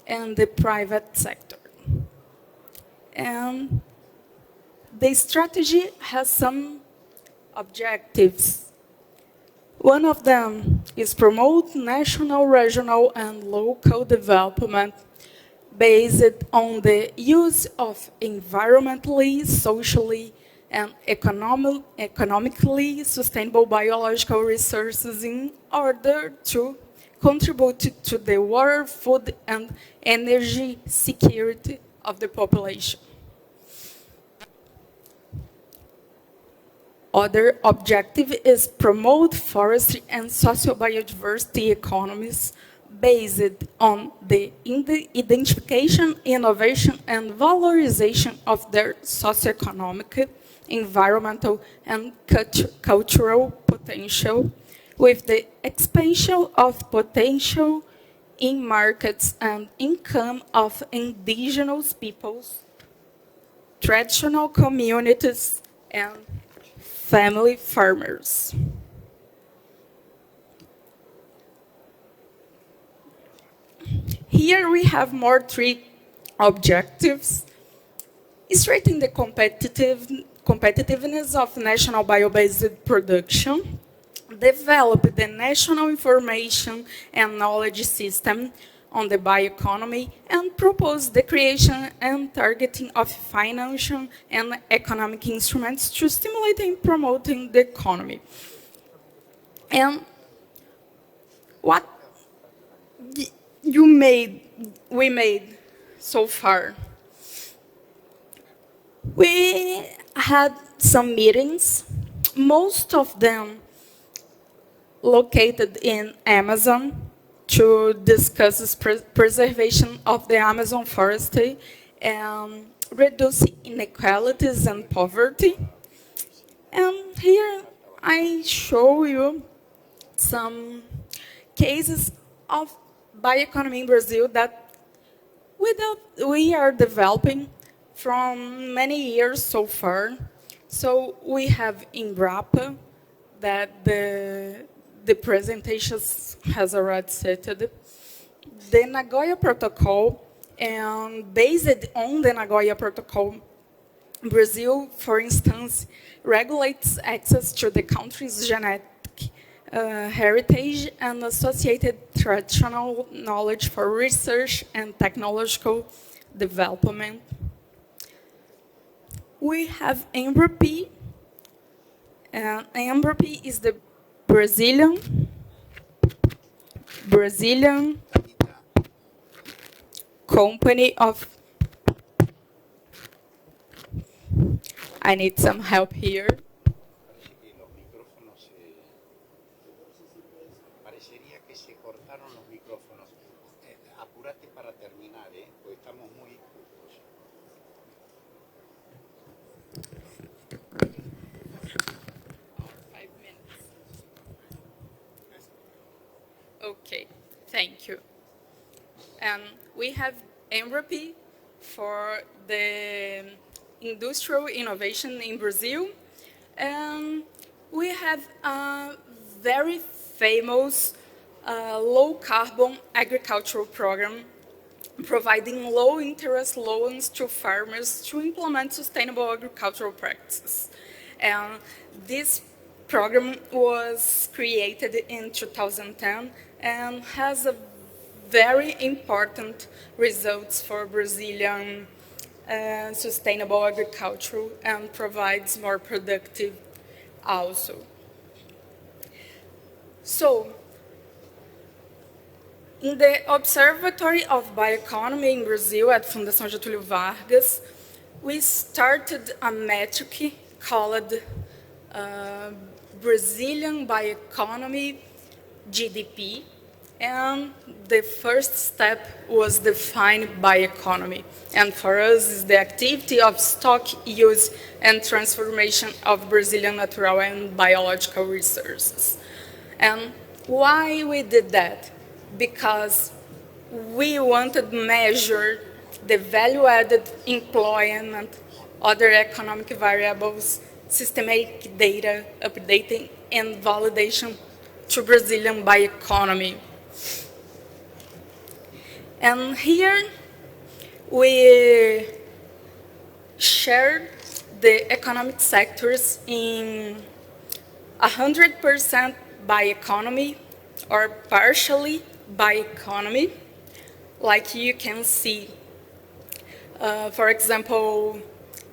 and the private sector. And the strategy has some objectives. One of them is promote national, regional, and local development based on the use of environmentally, socially, and economically sustainable biological resources in order to contribute to the water, food, and energy security of the population. Other objective is promote forestry and socio-biodiversity economies based on the identification, innovation, and valorization of their socioeconomic, environmental, and cultural potential, with the expansion of potential in markets and income of indigenous peoples, traditional communities, and family farmers. Here we have more three objectives: strengthen the competitiveness of national bio-based production, develop the national information and knowledge system on the bioeconomy, and propose the creation and targeting of financial and economic instruments to stimulate and promoting the economy. And what we made so far? We had some meetings, most of them located in Amazon, to discuss preservation of the Amazon forestry and reduce inequalities and poverty. And here I show you some cases of bioeconomy in Brazil that we are developing from many years so far. So we have Embrapa, that the presentation has already stated, the Nagoya Protocol, and based on the Nagoya Protocol, Brazil, for instance, regulates access to the country's genetic heritage and associated traditional knowledge for research and technological development. We have Embrapa, and Embrapa is the Brazilian company of, I need some help here. Parecería que se cortaron los micrófonos. Apúrate para terminar, porque estamos muy... Okay, thank you. And we have Embrapa for the industrial innovation in Brazil. And we have a very famous low-carbon agricultural program providing low-interest loans to farmers to implement sustainable agricultural practices. And this program was created in 2010 and has a very important results for Brazilian sustainable agriculture and provides more productive also. So, in the Observatory of Bioeconomy in Brazil at Fundação Getulio Vargas, we started a metric called Brazilian Bioeconomy GDP, and the first step was define bioeconomy. And for us, is the activity of stock use and transformation of Brazilian natural and biological resources. And why we did that? Because we wanted to measure the value-added employment, other economic variables, systematic data, updating, and validation to Brazilian bioeconomy. And here we shared the economic sectors in 100% bioeconomy or partially bioeconomy, like you can see. For example,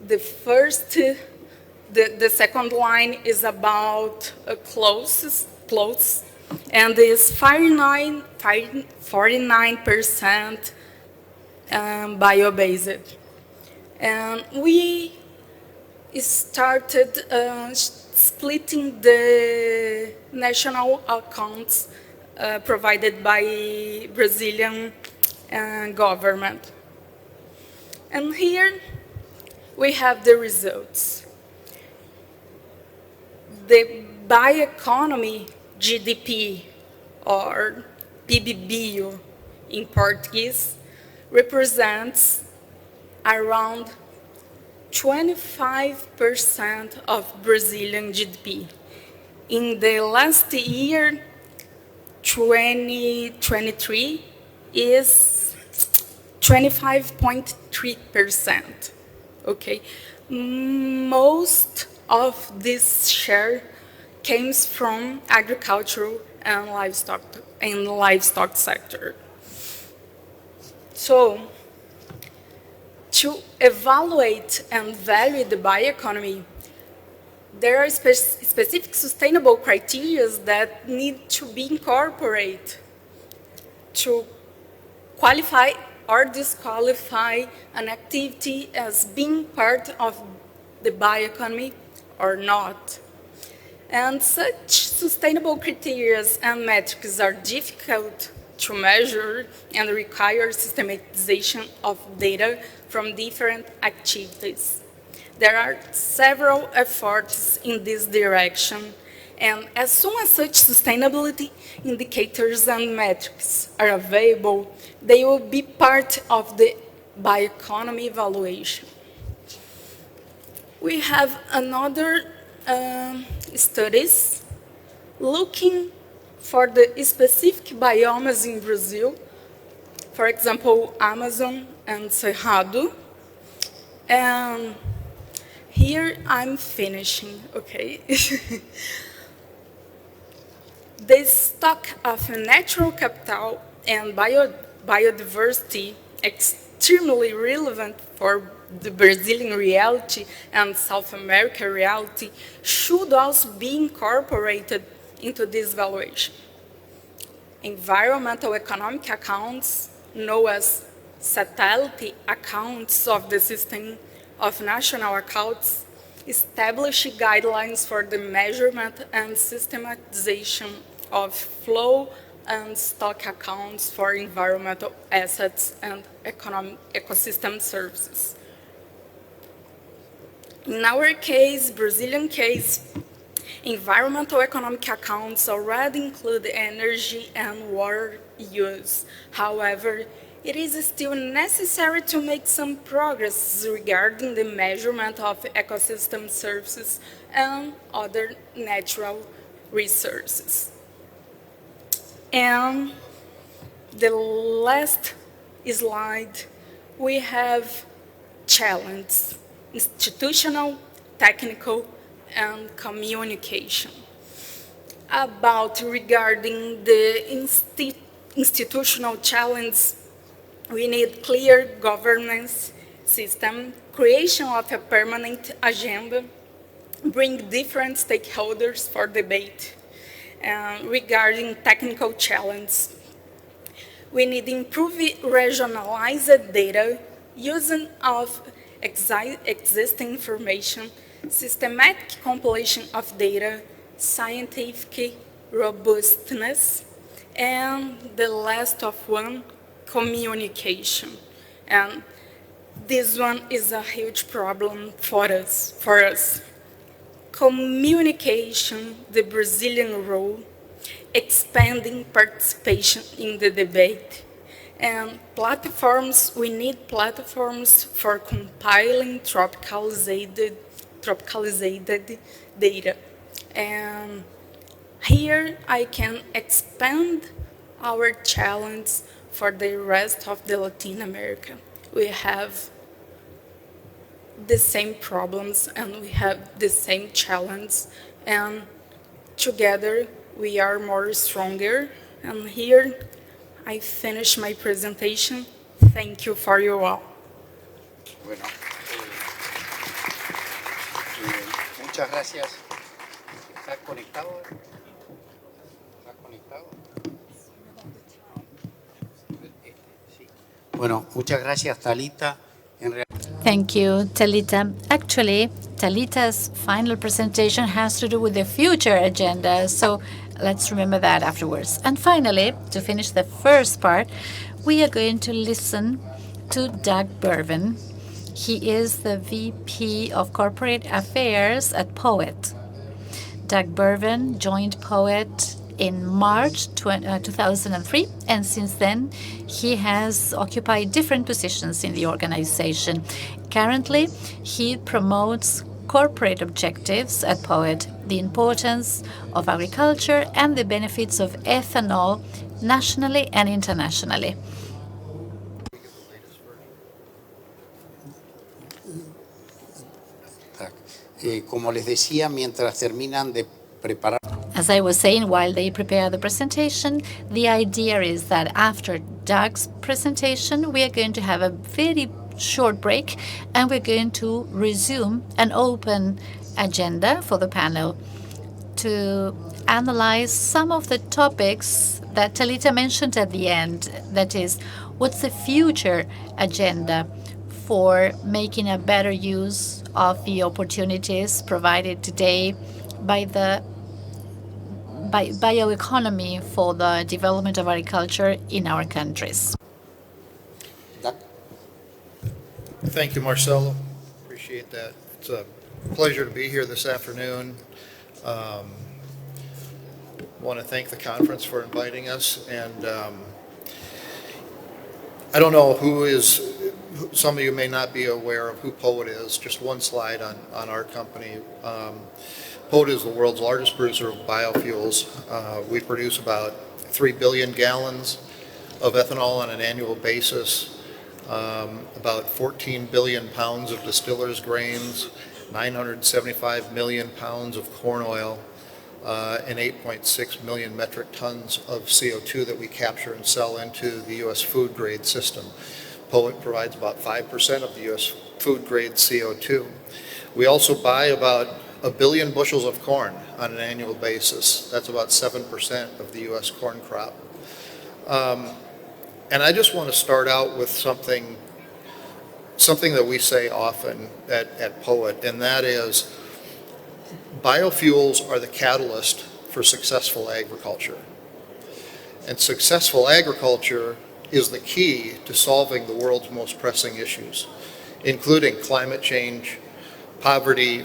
the second line is about clothes, and is 49% bio-based. And we started splitting the national accounts provided by Brazilian government. And here we have the results. The bioeconomy GDP, or PBBio in Portuguese, represents around 25% of Brazilian GDP. In the last year, 2023, is 25.3%. Okay, most of this share comes from agricultural and livestock sector. So, to evaluate and value the bioeconomy, there are specific sustainable criteria that need to be incorporated to qualify or disqualify an activity as being part of the bioeconomy or not. And such sustainable criteria and metrics are difficult to measure and require systematization of data from different activities. There are several efforts in this direction, and as soon as such sustainability indicators and metrics are available, they will be part of the bioeconomy evaluation. We have another studies looking for the specific biomes in Brazil, for example, Amazon and Cerrado. And here I'm finishing, okay? The stock of natural capital and biodiversity, extremely relevant for the Brazilian reality and South American reality, should also be incorporated into this valuation. Environmental economic accounts, known as satellite accounts of the system of national accounts, establish guidelines for the measurement and systematization of flow and stock accounts for environmental assets and ecosystem services. In our case, Brazilian case, environmental economic accounts already include energy and water use. However, it is still necessary to make some progress regarding the measurement of ecosystem services and other natural resources. And the last slide, we have challenges: institutional, technical, and communication. Regarding the institutional challenge, we need clear governance system, creation of a permanent agenda, bring different stakeholders for debate. Regarding technical challenge, we need improve regionalized data, using of existing information, systematic compilation of data, scientific robustness, and the last of one, communication. And this one is a huge problem for us. Communication, the Brazilian role, expanding participation in the debate, and platforms, we need platforms for compiling tropicalized data. And here I can expand our challenge for the rest of the Latin America. We have the same problems and we have the same challenge, and together we are more stronger. And here I finish my presentation. Thank you for you all. Bueno, muchas gracias. ¿Estás conectado? ¿Estás conectado? Bueno, muchas gracias, Talita. Thank you, Talita. Actually, Talita's final presentation has to do with the future agenda, so let's remember that afterwards. And finally, to finish the first part, we are going to listen to Doug Berven. He is the VP of Corporate Affairs at POET. Doug Berven joined POET in March 2003, and since then he has occupied different positions in the organization. Currently, he promotes corporate objectives at POET, the importance of agriculture and the benefits of ethanol nationally and internationally. Como les decía, mientras terminan de preparar. As I was saying, while they prepare the presentation, the idea is that after Doug's presentation, we are going to have a very short break, and we're going to resume an open agenda for the panel to analyze some of the topics that Talita mentioned at the end. That is, what's the future agenda for making a better use of the opportunities provided today by the bioeconomy for the development of agriculture in our countries. Thank you, Marcelo. Appreciate that. It's a pleasure to be here this afternoon. Want to thank the conference for inviting us, and I don't know some of you may not be aware of who POET is. Just one slide on our company. POET is the world's largest producer of biofuels. We produce about 3 billion gallons of ethanol on an annual basis, about 14 billion pounds of distillers' grains, 975 million pounds of corn oil, and 8.6 million metric tons of CO2 that we capture and sell into the U.S. food grade system. POET provides about 5% of the U.S. food grade CO2. We also buy about 1 billion bushels of corn on an annual basis. That's about 7% of the U.S. corn crop. And I just want to start out with something that we say often at POET, and that is biofuels are the catalyst for successful agriculture. And successful agriculture is the key to solving the world's most pressing issues, including climate change, poverty,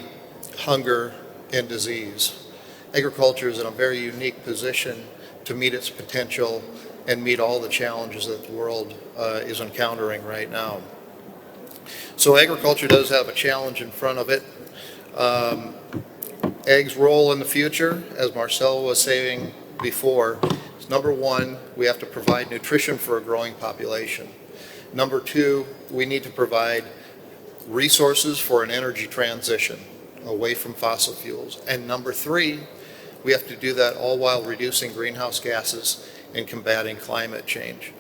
hunger, and disease. Agriculture is in a very unique position to meet its potential and meet all the challenges that the world is encountering right now. So agriculture does have a challenge in front of it. Ag's role in the future, as Marcelo was saying before, is number one, we have to provide nutrition for a growing population. Number two, we need to provide resources for an energy transition away from fossil fuels. And number three, we have to do that all while reducing greenhouse gases and combating climate change.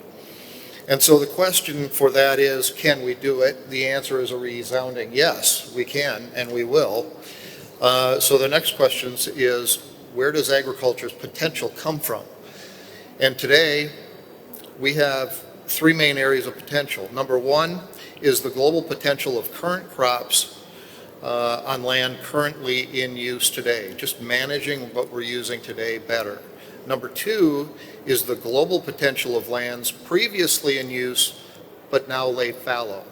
And so the question for that is, can we do it? The answer is a resounding yes, we can and we will. So the next question is, where does agriculture's potential come from? And today, we have three main areas of potential. Number one is the global potential of current crops on land currently in use today, just managing what we're using today better. Number two is the global potential of lands previously in use but now laid fallow.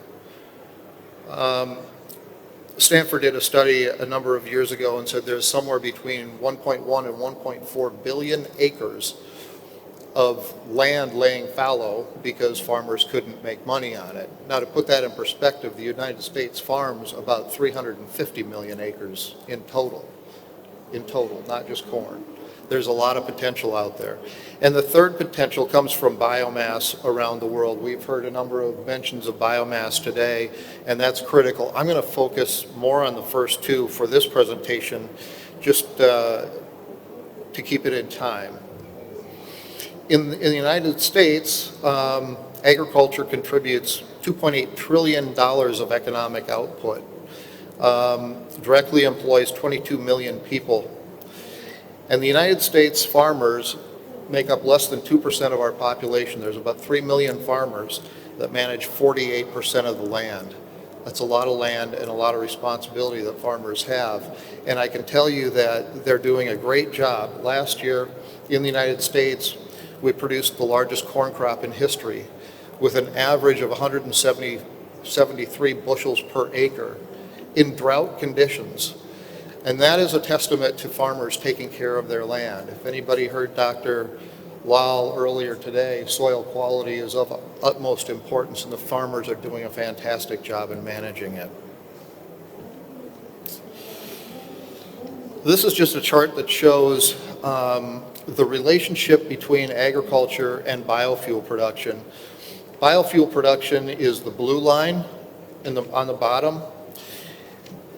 Stanford did a study a number of years ago and said there's somewhere between 1.1 and 1.4 billion acres of land laying fallow because farmers couldn't make money on it. Now, to put that in perspective, the United States farms about 350 million acres in total, not just corn. There's a lot of potential out there. And the third potential comes from biomass around the world. We've heard a number of mentions of biomass today, and that's critical. I'm going to focus more on the first two for this presentation, just to keep it in time. In the United States, agriculture contributes $2.8 trillion of economic output, directly employs 22 million people. And the United States farmers make up less than 2% of our population. There's about 3 million farmers, that manage 48% of the land. That's a lot of land and a lot of responsibility that farmers have. And I can tell you that they're doing a great job. Last year in the United States, we produced the largest corn crop in history with an average of 173 bushels per acre in drought conditions. And that is a testament to farmers taking care of their land. If anybody heard Dr. Lal earlier today, soil quality is of utmost importance, and the farmers are doing a fantastic job in managing it. This is just a chart that shows the relationship between agriculture and biofuel production. Biofuel production is the blue line on the bottom,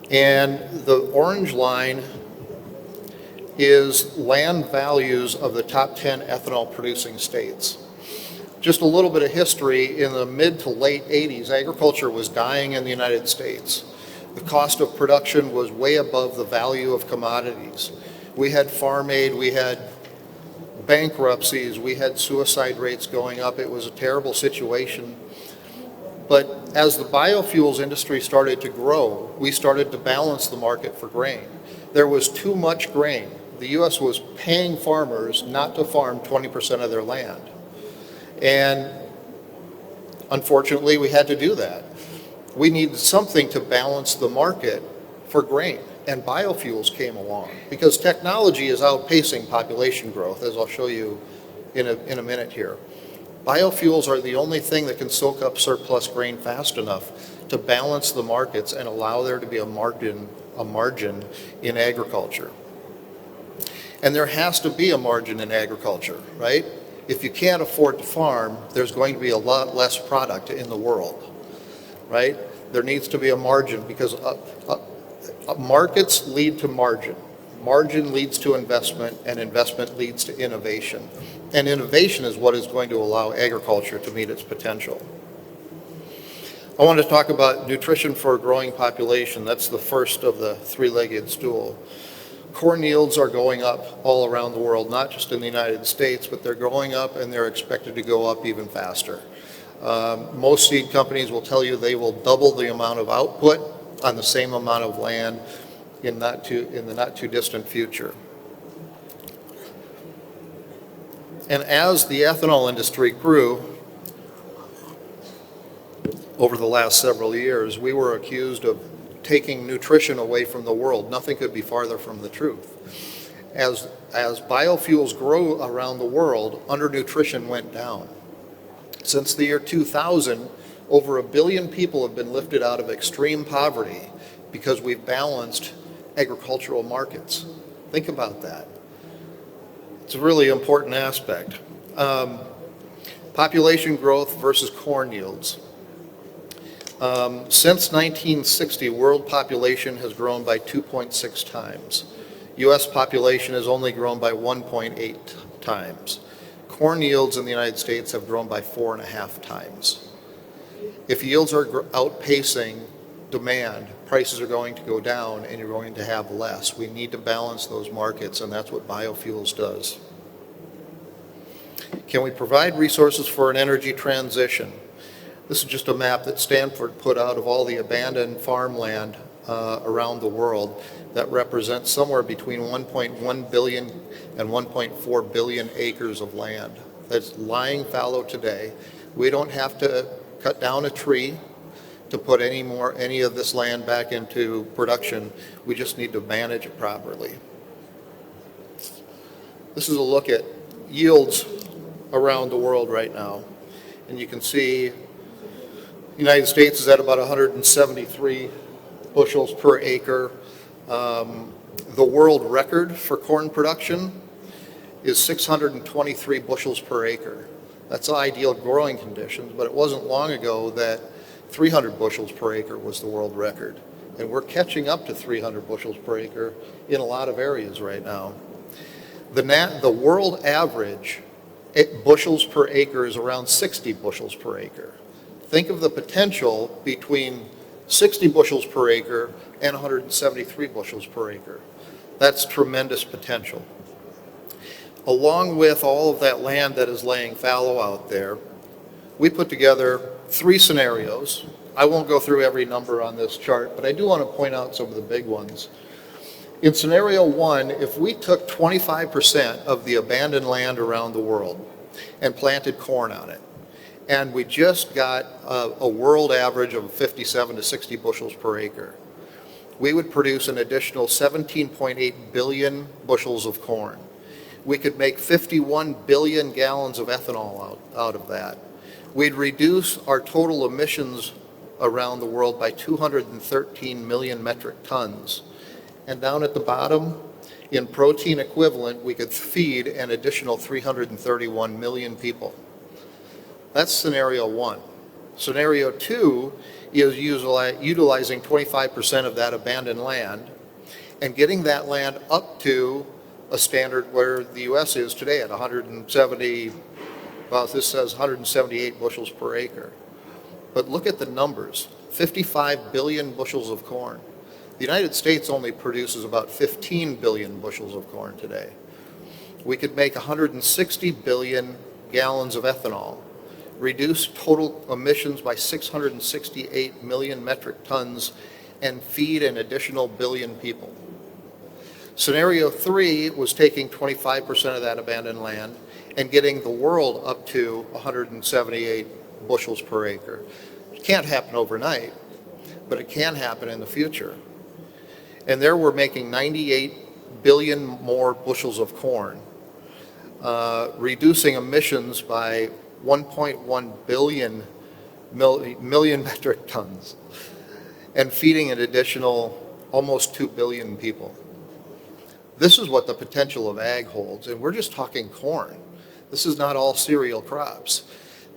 and the orange line is land values of the top 10 ethanol producing states. Just a little bit of history, in the mid to late 80s, agriculture was dying in the United States. The cost of production was way above the value of commodities. We had farm aid, we had bankruptcies, we had suicide rates going up. It was a terrible situation. But as the biofuels industry started to grow, we started to balance the market for grain. There was too much grain. The U.S. was paying farmers not to farm 20% of their land. And unfortunately, we had to do that. We needed something to balance the market for grain. And biofuels came along because technology is outpacing population growth, as I'll show you in a minute here. Biofuels are the only thing that can soak up surplus grain fast enough to balance the markets and allow there to be a margin in agriculture. And there has to be a margin in agriculture, right? If you can't afford to farm, there's going to be a lot less product in the world, right? There needs to be a margin because markets lead to margin. Margin leads to investment, and investment leads to innovation. And innovation is what is going to allow agriculture to meet its potential. I want to talk about nutrition for a growing population. That's the first of the three-legged stool. Corn yields are going up all around the world, not just in the United States, but they're going up and they're expected to go up even faster. Most seed companies will tell you they will double the amount of output on the same amount of land in the not too distant future. And as the ethanol industry grew over the last several years, we were accused of taking nutrition away from the world. Nothing could be farther from the truth. As biofuels grow around the world, undernutrition went down. Since the year 2000, over 1 billion people have been lifted out of extreme poverty because we've balanced agricultural markets. Think about that. It's a really important aspect. Population growth versus corn yields. Since 1960, world population has grown by 2.6 times. U.S. population has only grown by 1.8 times. Corn yields in the United States have grown by 4.5 times. If yields are outpacing demand, prices are going to go down and you're going to have less. We need to balance those markets, and that's what biofuels does. Can we provide resources for an energy transition? This is just a map that Stanford put out of all the abandoned farmland around the world that represents somewhere between 1.1 billion and 1.4 billion acres of land that's lying fallow today. We don't have to cut down a tree to put any of this land back into production. We just need to manage it properly. This is a look at yields around the world right now. And you can see the United States is at about 173 bushels per acre. The world record for corn production is 623 bushels per acre. That's ideal growing conditions, but it wasn't long ago that 300 bushels per acre was the world record. And we're catching up to 300 bushels per acre in a lot of areas right now. The world average bushels per acre is around 60 bushels per acre. Think of the potential between 60 bushels per acre and 173 bushels per acre. That's tremendous potential. Along with all of that land that is laying fallow out there, we put together 3 scenarios. I won't go through every number on this chart, but I do want to point out some of the big ones. In scenario 1, if we took 25% of the abandoned land around the world and planted corn on it, and we just got a world average of 57 to 60 bushels per acre, we would produce an additional 17.8 billion bushels of corn. We could make 51 billion gallons of ethanol out of that. We'd reduce our total emissions around the world by 213 million metric tons. And down at the bottom, in protein equivalent, we could feed an additional 331 million people. That's scenario 1. Scenario 2 is utilizing 25% of that abandoned land and getting that land up to a standard where the U.S. is today at 170, well, this says 178 bushels per acre. But look at the numbers, 55 billion bushels of corn. The United States only produces about 15 billion bushels of corn today. We could make 160 billion gallons of ethanol, reduce total emissions by 668 million metric tons, and feed an additional billion people. Scenario 3 was taking 25% of that abandoned land and getting the world up to 178 bushels per acre. It can't happen overnight, but it can happen in the future. And there we're making 98 billion more bushels of corn, reducing emissions by 1.1 billion million metric tons, and feeding an additional almost 2 billion people. This is what the potential of ag holds, and we're just talking corn. This is not all cereal crops.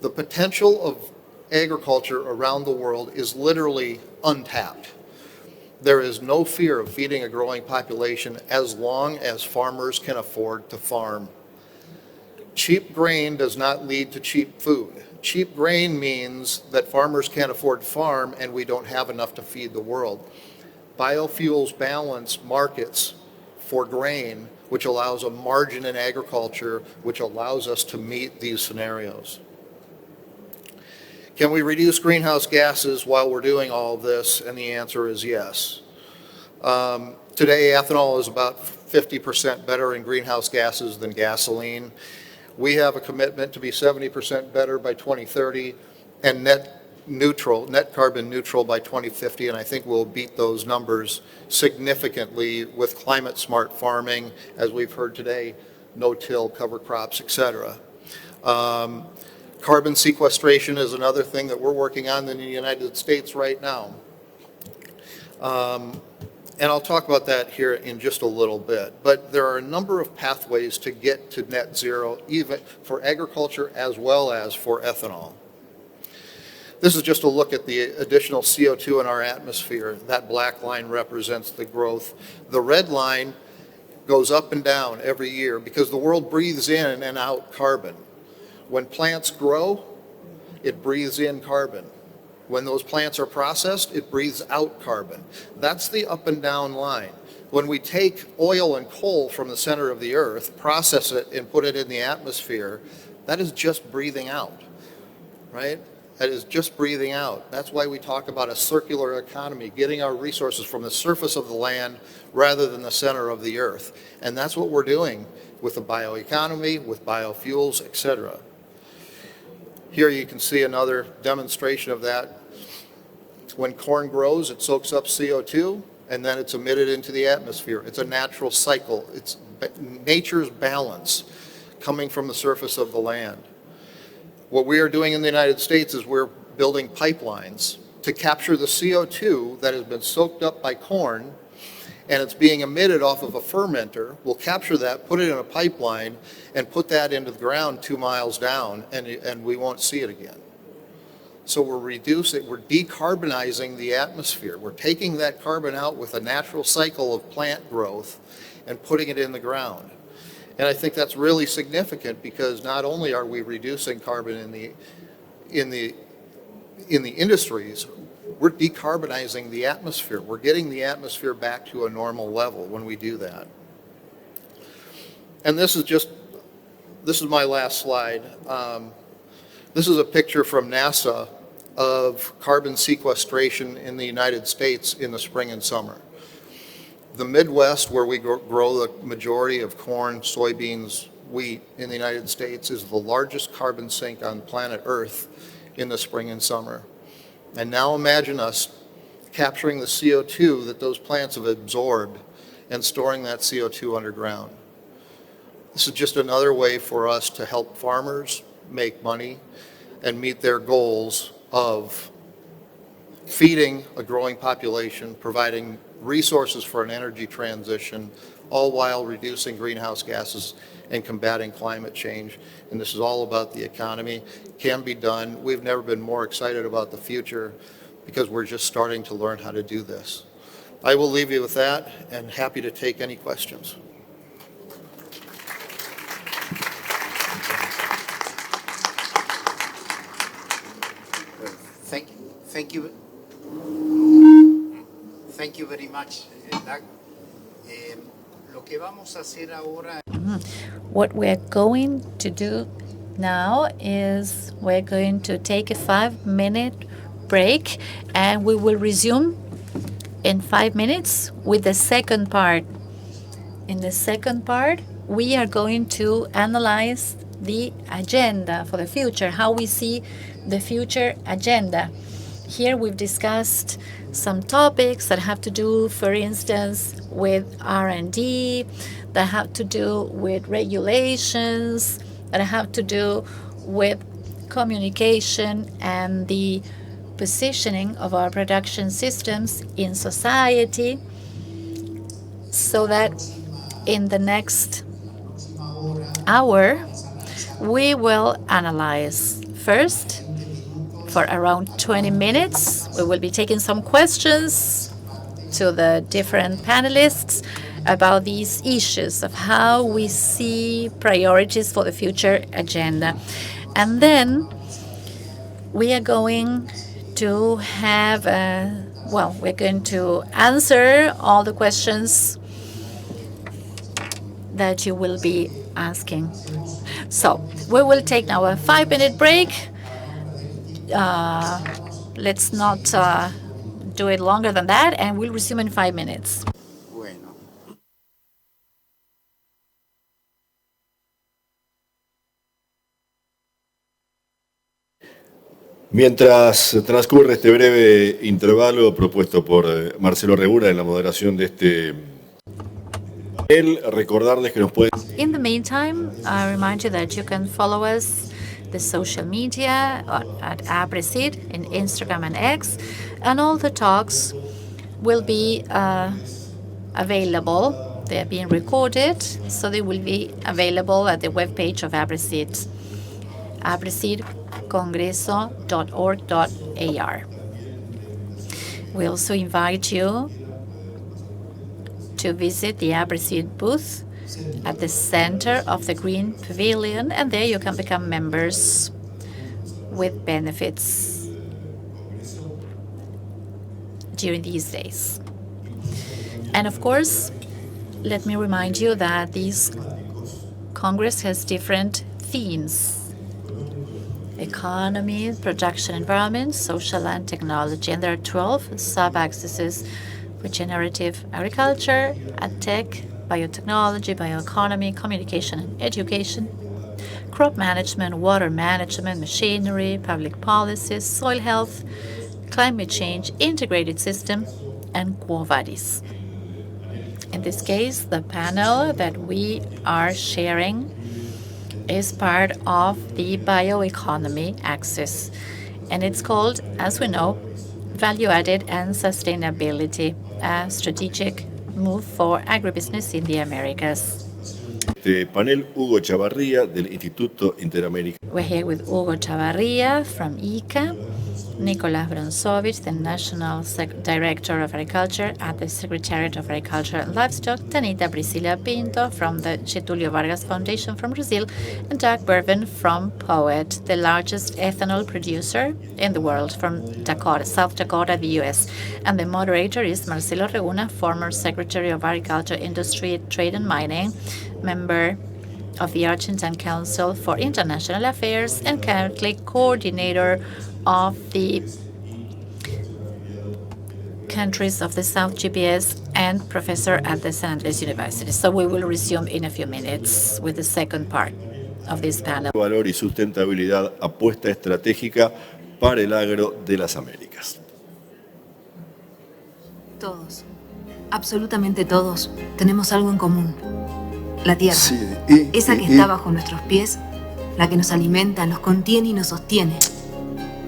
The potential of agriculture around the world is literally untapped. There is no fear of feeding a growing population as long as farmers can afford to farm. Cheap grain does not lead to cheap food. Cheap grain means that farmers can't afford to farm and we don't have enough to feed the world. Biofuels balance markets for grain, which allows a margin in agriculture, which allows us to meet these scenarios. Can we reduce greenhouse gases while we're doing all of this? And the answer is yes. Today, ethanol is about 50% better in greenhouse gases than gasoline. We have a commitment to be 70% better by 2030 and net carbon neutral by 2050, and I think we'll beat those numbers significantly with climate smart farming, as we've heard today, no-till, cover crops, etc. Carbon sequestration is another thing that we're working on in the United States right now. And I'll talk about that here in just a little bit. But there are a number of pathways to get to net zero, even for agriculture as well as for ethanol. This is just a look at the additional CO2 in our atmosphere. That black line represents the growth. The red line goes up and down every year because the world breathes in and out carbon. When plants grow, it breathes in carbon. When those plants are processed, it breathes out carbon. That's the up and down line. When we take oil and coal from the center of the earth, process it, and put it in the atmosphere, that is just breathing out, right? That is just breathing out. That's why we talk about a circular economy, getting our resources from the surface of the land rather than the center of the earth. And that's what we're doing with the bioeconomy, with biofuels, etc. Here you can see another demonstration of that. When corn grows, it soaks up CO2 and then it's emitted into the atmosphere. It's a natural cycle. It's nature's balance coming from the surface of the land. What we are doing in the United States is we're building pipelines to capture the CO2 that has been soaked up by corn and it's being emitted off of a fermenter. We'll capture that, put it in a pipeline, and put that into the ground 2 miles down, and we won't see it again. So we're decarbonizing the atmosphere. We're taking that carbon out with a natural cycle of plant growth and putting it in the ground. And I think that's really significant because not only are we reducing carbon in the industries, we're decarbonizing the atmosphere. We're getting the atmosphere back to a normal level when we do that. And this is my last slide. This is a picture from NASA of carbon sequestration in the United States in the spring and summer. The Midwest, where we grow the majority of corn, soybeans, wheat in the United States, is the largest carbon sink on planet Earth in the spring and summer. And now imagine us capturing the CO2 that those plants have absorbed and storing that CO2 underground. This is just another way for us to help farmers make money and meet their goals of feeding a growing population, providing resources for an energy transition, all while reducing greenhouse gases and combating climate change. And this is all about the economy. It can be done. We've never been more excited about the future because we're just starting to learn how to do this. I will leave you with that and happy to take any questions. Thank you very much, Doug. Lo que vamos a hacer ahora. What we're going to do now is we're going to take a 5-minute break, and we will resume in 5 minutes with the second part. In the second part, we are going to analyze the agenda for the future, how we see the future agenda. Here we've discussed some topics that have to do, for instance, with R&D, that have to do with regulations, that have to do with communication and the positioning of our production systems in society, so that in the next hour we will analyze. First, for around 20 minutes, we will be taking some questions to the different panelists about these issues of how we see priorities for the future agenda. And then we are going to have, we're going to answer all the questions that you will be asking. So we will take now a 5-minute break. Let's not do it longer than that, and we'll resume in 5 minutes. Bueno. Mientras transcurre este breve intervalo propuesto por Marcelo Regura en la moderación de este panel, recordarles que nos pueden... In the meantime, I remind you that you can follow us the social media at Aapresid in Instagram and X, and all the talks will be available. They are being recorded, so they will be available at the webpage of Aapresid, apresidcongreso.org.ar. We also invite you to visit the Aapresid booth at the center of the Green Pavilion, and there you can become members with benefits during these days. And of course, let me remind you that this Congress has different themes: economy, production environment, social and technology. And there are 12 sub-axes: regenerative agriculture, tech, biotechnology, bioeconomy, communication and education, crop management, water management, machinery, public policies, soil health, climate change, integrated system, and Quo Vadis. In this case, the panel that we are sharing is part of the bioeconomy axis, and it's called, as we know, Value Added and Sustainability, a strategic move for agribusiness in the Americas. Este panel, Hugo Chavarria del Instituto Interamericano. We're here with Hugo Chavarria from IICA, Nicolas Bronzovich, the National Director of Agriculture at the Secretariat of Agriculture and Livestock, Talita Priscila Pinto from the Getulio Vargas Foundation from Brazil, and Berven from POET, the largest ethanol producer in the world from South Dakota, the U.S. And the moderator is Marcelo Reguna, former Secretary of Agriculture, Industry, Trade and Mining, member of the Argentine Council for International Affairs and currently coordinator of the countries of the South GPS and professor at the San Andres University. So we will resume in a few minutes with the second part of this panel. Valor y sustentabilidad, apuesta estratégica para el agro de las Américas. Todos, absolutamente todos, tenemos algo en común. La tierra, esa que está bajo nuestros pies, la que nos alimenta, nos contiene y nos sostiene.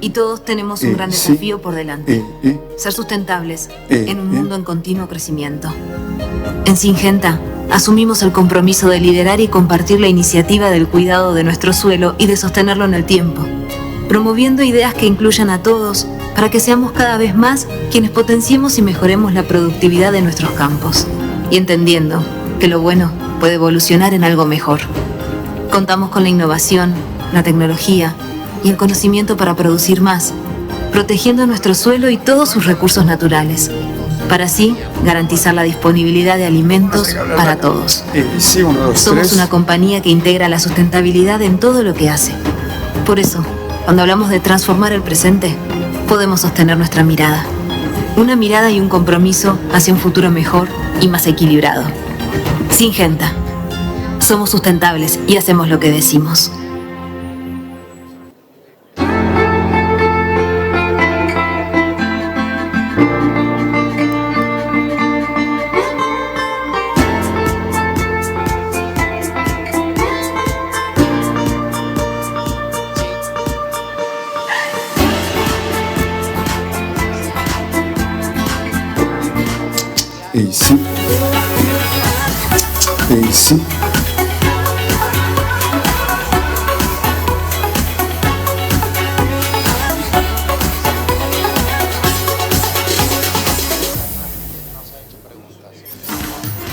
Y todos tenemos un gran desafío por delante. Ser sustentables en un mundo en continuo crecimiento. En Syngenta, asumimos el compromiso de liderar y compartir la iniciativa del cuidado de nuestro suelo y de sostenerlo en el tiempo, promoviendo ideas que incluyan a todos para que seamos cada vez más quienes potenciemos y mejoremos la productividad de nuestros campos, y entendiendo que lo bueno puede evolucionar en algo mejor. Contamos con la innovación, la tecnología y el conocimiento para producir más, protegiendo nuestro suelo y todos sus recursos naturales, para así garantizar la disponibilidad de alimentos para todos. Somos una compañía que integra la sustentabilidad en todo lo que hace. Por eso, cuando hablamos de transformar el presente, podemos sostener nuestra mirada. Una mirada y un compromiso hacia un futuro mejor y más equilibrado. Syngenta. Somos sustentables y hacemos lo que decimos. Sí.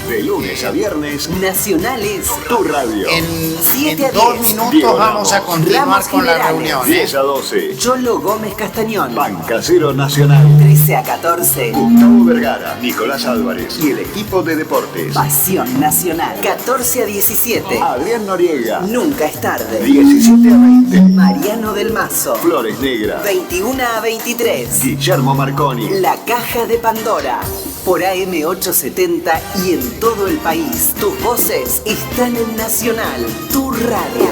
De lunes a viernes, Nacionales, tu radio. En 7 a 2 10. minutos vamos a continuar con la reunión. 10 a 12. Yolo Gómez Castañón. Bancasero Nacional. 13 a 14. Gustavo Vergara, Nicolás Álvarez y el equipo de deportes. Pasión Nacional. 14 a 17. Adrián Noriega. Nunca es tarde. 17 a 20. Mariano del Mazo. Flores Negras. 21 a 23. Guillermo Marconi. La Caja de Pandora. Por AM870 y en todo el país. Tus voces están en Nacional, tu radio.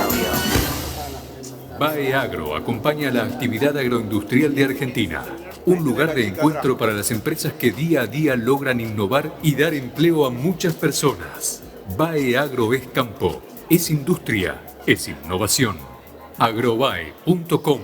BAE Agro acompaña la actividad agroindustrial de Argentina. Un lugar de encuentro para las empresas que día a día logran innovar y dar empleo a muchas personas. BAE Agro es campo, es industria, es innovación. agrobae.com.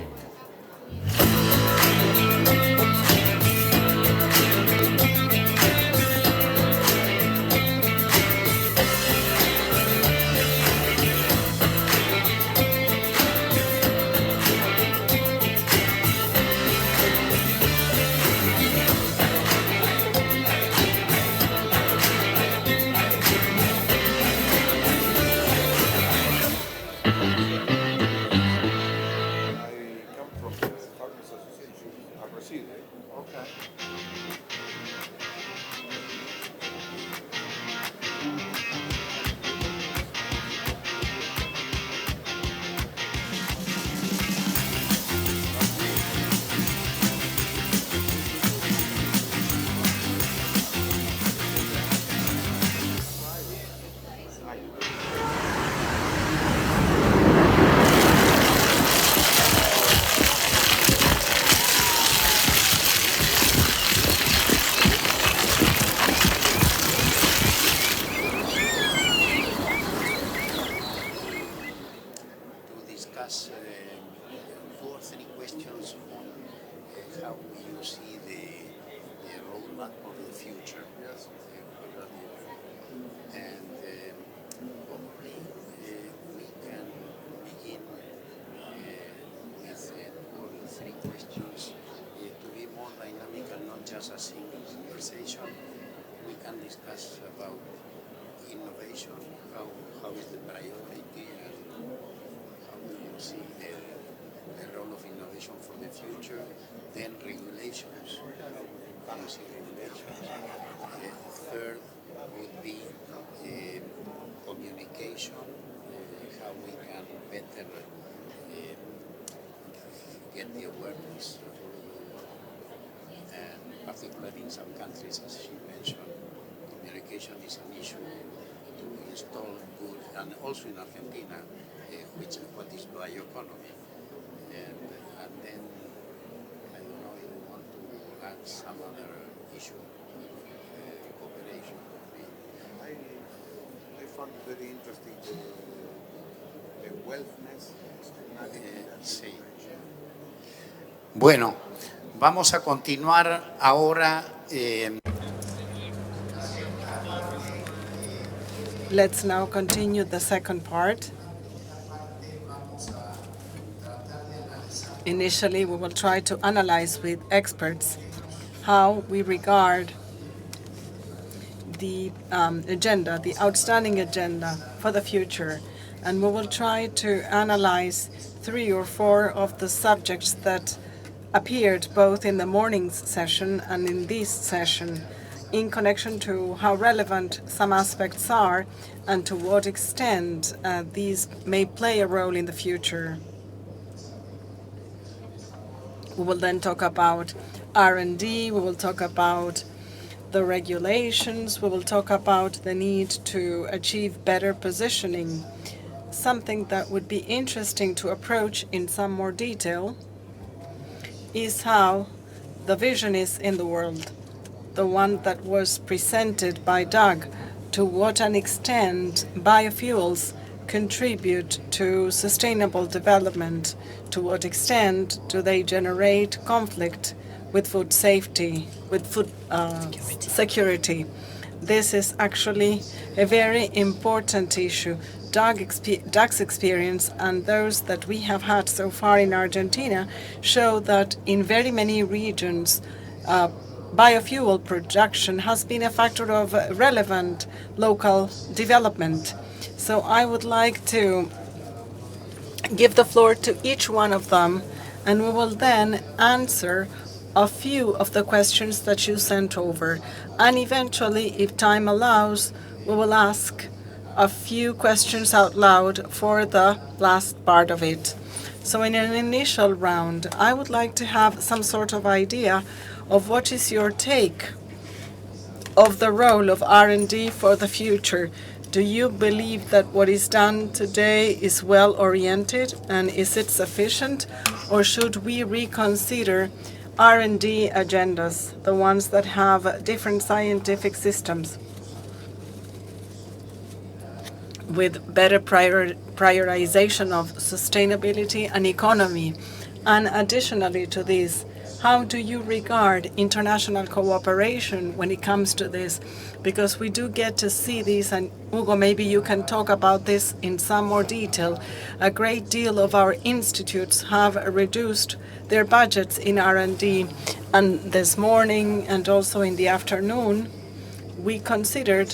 Aapresid. Okay. just a single conversation. We can discuss about innovation, how is the priority, and how do you see the role of innovation for the future. Then regulations, how do you see regulations. Third would be communication, how we can better get the awareness, and particularly in some countries, as she mentioned, communication is an issue to install good, and also in Argentina, what is bioeconomy, and then I don't know if you want to add some other issue, cooperation. I found it very interesting the wellness. Sí. Bueno, vamos a continuar ahora. Let's now continue the second part. Initially, we will try to analyze with experts how we regard the agenda, the outstanding agenda for the future. And we will try to analyze 3 or 4 of the subjects that appeared both in the morning's session and in this session in connection to how relevant some aspects are and to what extent these may play a role in the future. We will then talk about R&D, we will talk about the regulations, we will talk about the need to achieve better positioning. Something that would be interesting to approach in some more detail is how the vision is in the world, the one that was presented by Doug, to what an extent biofuels contribute to sustainable development, to what extent do they generate conflict with food safety, with food security. This is actually a very important issue. Doug's experience and those that we have had so far in Argentina show that in very many regions, biofuel production has been a factor of relevant local development. So I would like to give the floor to each one of them, and we will then answer a few of the questions that you sent over. And eventually, if time allows, we will ask a few questions out loud for the last part of it. So in an initial round, I would like to have some sort of idea of what is your take of the role of R&D for the future. Do you believe that what is done today is well-oriented, and is it sufficient, or should we reconsider R&D agendas, the ones that have different scientific systems with better prioritization of sustainability and economy? And additionally to this, how do you regard international cooperation when it comes to this? Because we do get to see this, and Hugo, maybe you can talk about this in some more detail. A great deal of our institutes have reduced their budgets in R&D, and this morning and also in the afternoon, we considered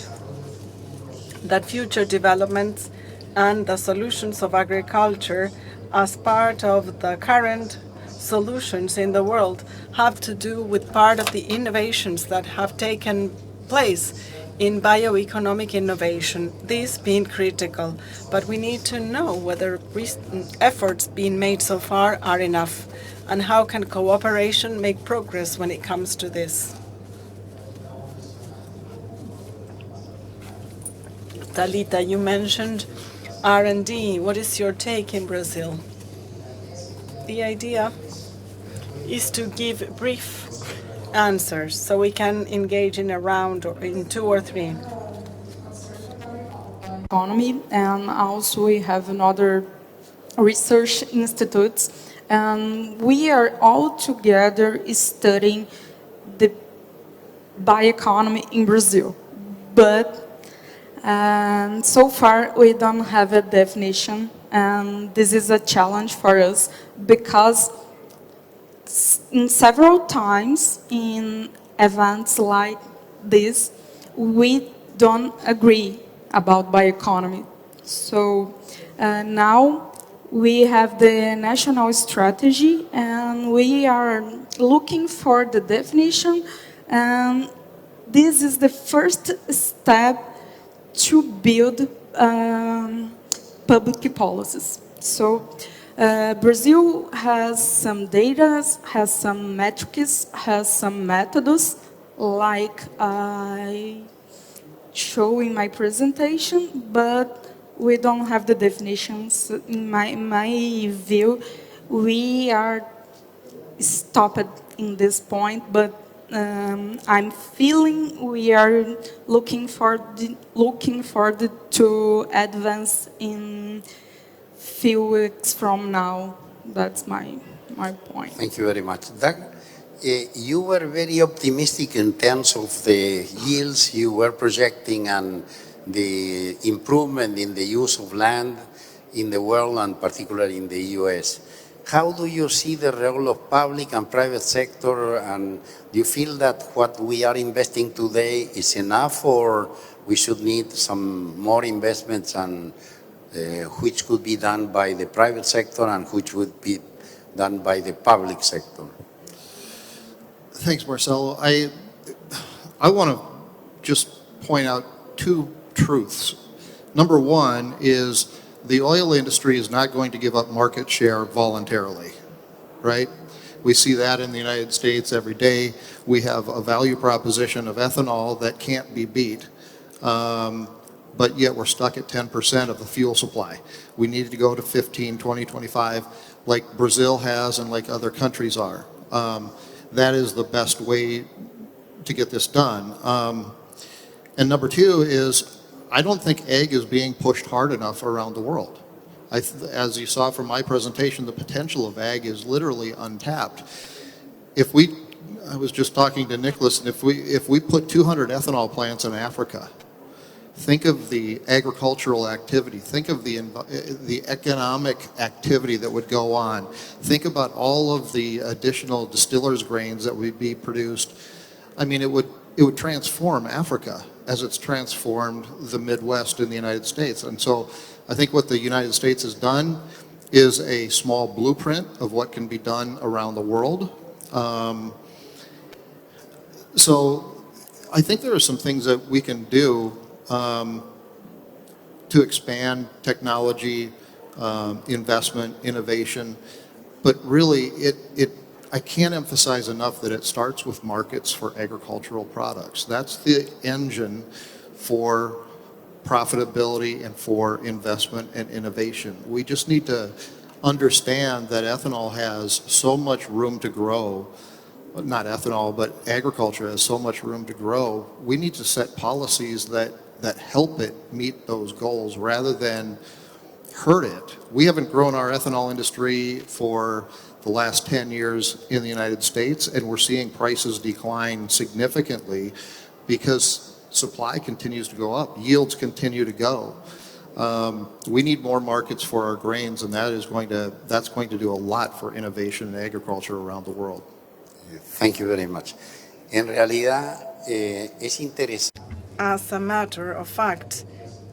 that future developments and the solutions of agriculture as part of the current solutions in the world have to do with part of the innovations that have taken place in bioeconomic innovation, this being critical. But we need to know whether efforts being made so far are enough, and how can cooperation make progress when it comes to this. Talita, you mentioned R&D. What is your take in Brazil? The idea is to give brief answers so we can engage in a round or in 2 or 3. Economy, and also we have another research institutes, and we are all together studying the bioeconomy in Brazil. But so far we don't have a definition, and this is a challenge for us because in several times in events like this, we don't agree about bioeconomy. So now we have the national strategy, and we are looking for the definition, and this is the first step to build public policies. So Brazil has some data, has some metrics, has some methods, like I show in my presentation, but we don't have the definitions. In my view, we are stopped in this point, but I'm feeling we are looking for to advance in few weeks from now. That's my point. Thank you very much. You were very optimistic in terms of the yields you were projecting and the improvement in the use of land in the world and particularly in the US. How do you see the role of public and private sector, and do you feel that what we are investing today is enough, or we should need some more investments, and which could be done by the private sector and which would be done by the public sector? Thanks, Marcelo. I want to just point out two truths. Number one is the oil industry is not going to give up market share voluntarily, right? We see that in the United States every day. We have a value proposition of ethanol that can't be beat, but yet we're stuck at 10% of the fuel supply. We need to go to 15, 20, 25, like Brazil has and like other countries are. That is the best way to get this done. And number two is, I don't think ag is being pushed hard enough around the world. As you saw from my presentation, the potential of ag is literally untapped. I was just talking to Nicolas, and if we put 200 ethanol plants in Africa, think of the agricultural activity, think of the economic activity that would go on, think about all of the additional distillers grains that would be produced. I mean, it would transform Africa as it's transformed the Midwest in the United States. And so I think what the United States has done is a small blueprint of what can be done around the world. So I think there are some things that we can do to expand technology, investment, innovation, but really I can't emphasize enough that it starts with markets for agricultural products. That's the engine for profitability and for investment and innovation. We just need to understand that ethanol has so much room to grow. Not ethanol, but agriculture has so much room to grow. We need to set policies that help it meet those goals rather than hurt it. We haven't grown our ethanol industry for the last 10 years in the United States, and we're seeing prices decline significantly because supply continues to go up, yields continue to go. We need more markets for our grains, and that's going to do a lot for innovation in agriculture around the world. Thank you very much. En realidad, es interesante. As a matter of fact,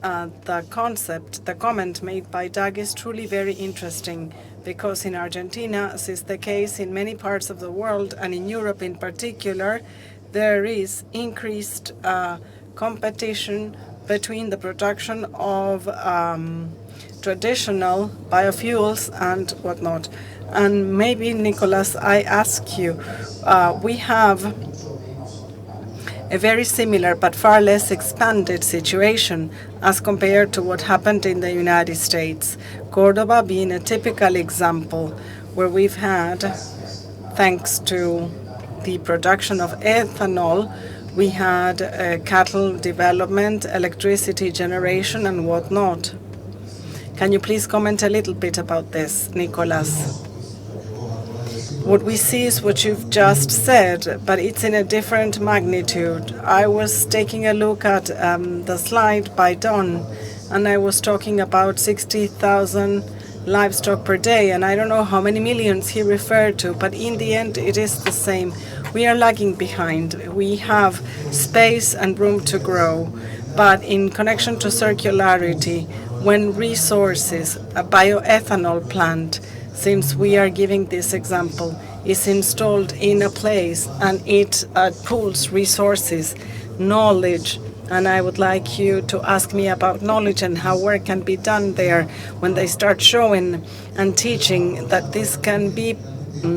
the comment made by Doug is truly very interesting, because in Argentina, as is the case in many parts of the world, and in Europe in particular, there is increased competition between the production of traditional biofuels and whatnot. And maybe, Nicolas, I ask you, we have a very similar but far less expanded situation as compared to what happened in the United States. Córdoba being a typical example where we've had, thanks to the production of ethanol, we had cattle development, electricity generation, and whatnot. Can you please comment a little bit about this, Nicolas? What we see is what you've just said, but it's in a different magnitude. I was taking a look at the slide by Don, and I was talking about 60,000 livestock per day, and I don't know how many millions he referred to, but in the end it is the same. We are lagging behind. We have space and room to grow, but in connection to circularity, when resources, a bioethanol plant, since we are giving this example, is installed in a place and it pools resources, knowledge, and I would like you to ask me about knowledge and how work can be done there when they start showing and teaching that this can be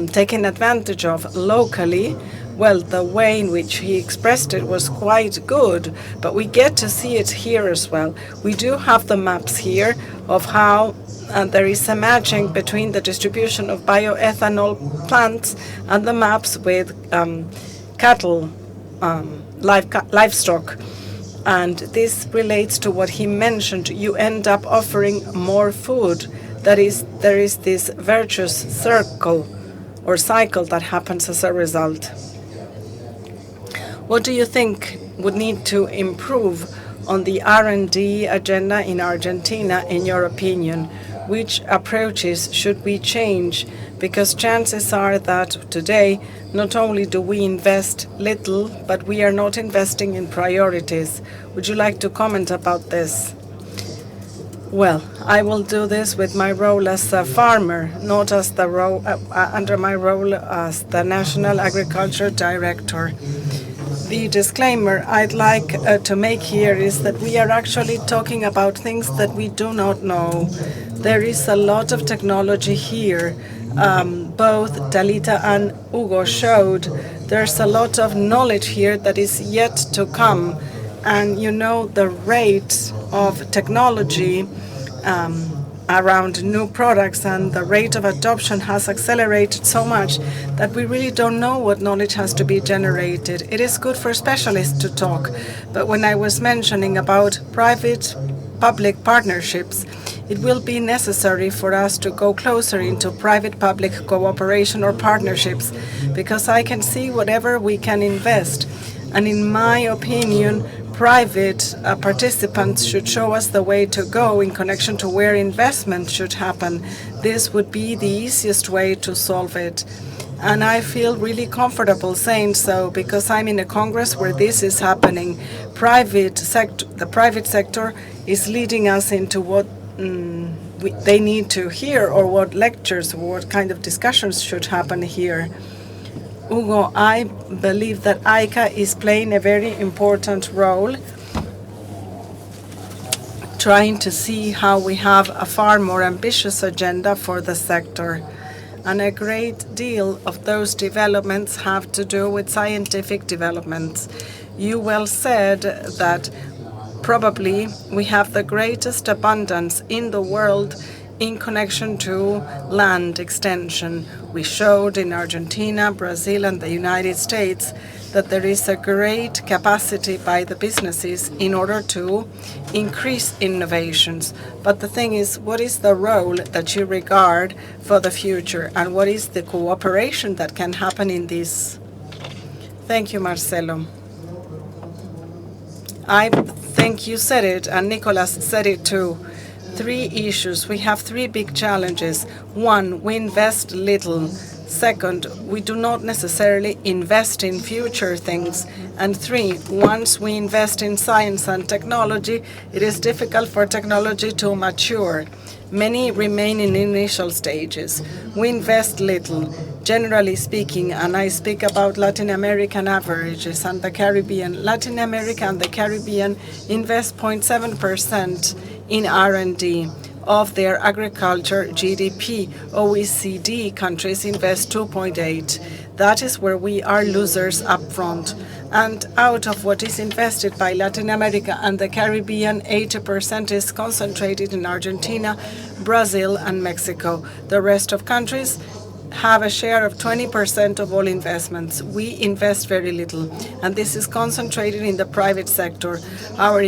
taken advantage of locally. Well, the way in which he expressed it was quite good, but we get to see it here as well. We do have the maps here of how there is a matching between the distribution of bioethanol plants and the maps with cattle, livestock. And this relates to what he mentioned. You end up offering more food. That is, there is this virtuous circle or cycle that happens as a result. What do you think would need to improve on the R&D agenda in Argentina, in your opinion? Which approaches should we change? Because chances are that today, not only do we invest little, but we are not investing in priorities. Would you like to comment about this? Well, I will do this with my role as a farmer, not as the role under my role as the National Agriculture Director. The disclaimer I'd like to make here is that we are actually talking about things that we do not know. There is a lot of technology here. Both Talita and Hugo showed there's a lot of knowledge here that is yet to come. And you know, the rate of technology around new products and the rate of adoption has accelerated so much that we really don't know what knowledge has to be generated. It is good for specialists to talk, but when I was mentioning about private-public partnerships, it will be necessary for us to go closer into private-public cooperation or partnerships, because I can see whatever we can invest. And in my opinion, private participants should show us the way to go in connection to where investment should happen. This would be the easiest way to solve it. And I feel really comfortable saying so because I'm in a Congress where this is happening. The private sector is leading us into what they need to hear, or what lectures, what kind of discussions should happen here. Hugo, I believe that IICA is playing a very important role, trying to see how we have a far more ambitious agenda for the sector. And a great deal of those developments have to do with scientific developments. You well said that probably we have the greatest abundance in the world in connection to land extension. We showed in Argentina, Brazil, and the United States that there is a great capacity by the businesses in order to increase innovations. But the thing is, what is the role that you regard for the future, and what is the cooperation that can happen in this? Thank you, Marcelo. I think you said it, and Nicolas said it too. 3 issues. We have 3 big challenges. 1, we invest little. 2nd, we do not necessarily invest in future things. And 3, once we invest in science and technology, it is difficult for technology to mature. Many remain in initial stages. We invest little, generally speaking, and I speak about Latin American averages and the Caribbean. Latin America and the Caribbean invest 0.7% in R&D of their agriculture GDP. OECD countries invest 2.8. That is where we are losers up front. And out of what is invested by Latin America and the Caribbean, 80% is concentrated in Argentina, Brazil, and Mexico. The rest of countries have a share of 20% of all investments. We invest very little, and this is concentrated in the private sector. Our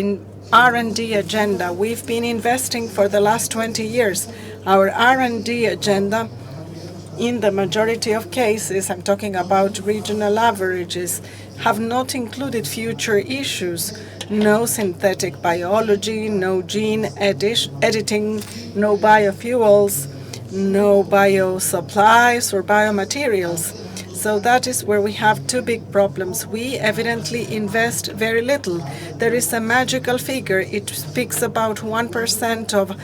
R&D agenda, we've been investing for the last 20 years. Our R&D agenda, in the majority of cases, I'm talking about regional averages, have not included future issues. No synthetic biology, no gene editing, no biofuels, no biosupplies or biomaterials. So that is where we have 2 big problems. We evidently invest very little. There is a magical figure. It speaks about 1% of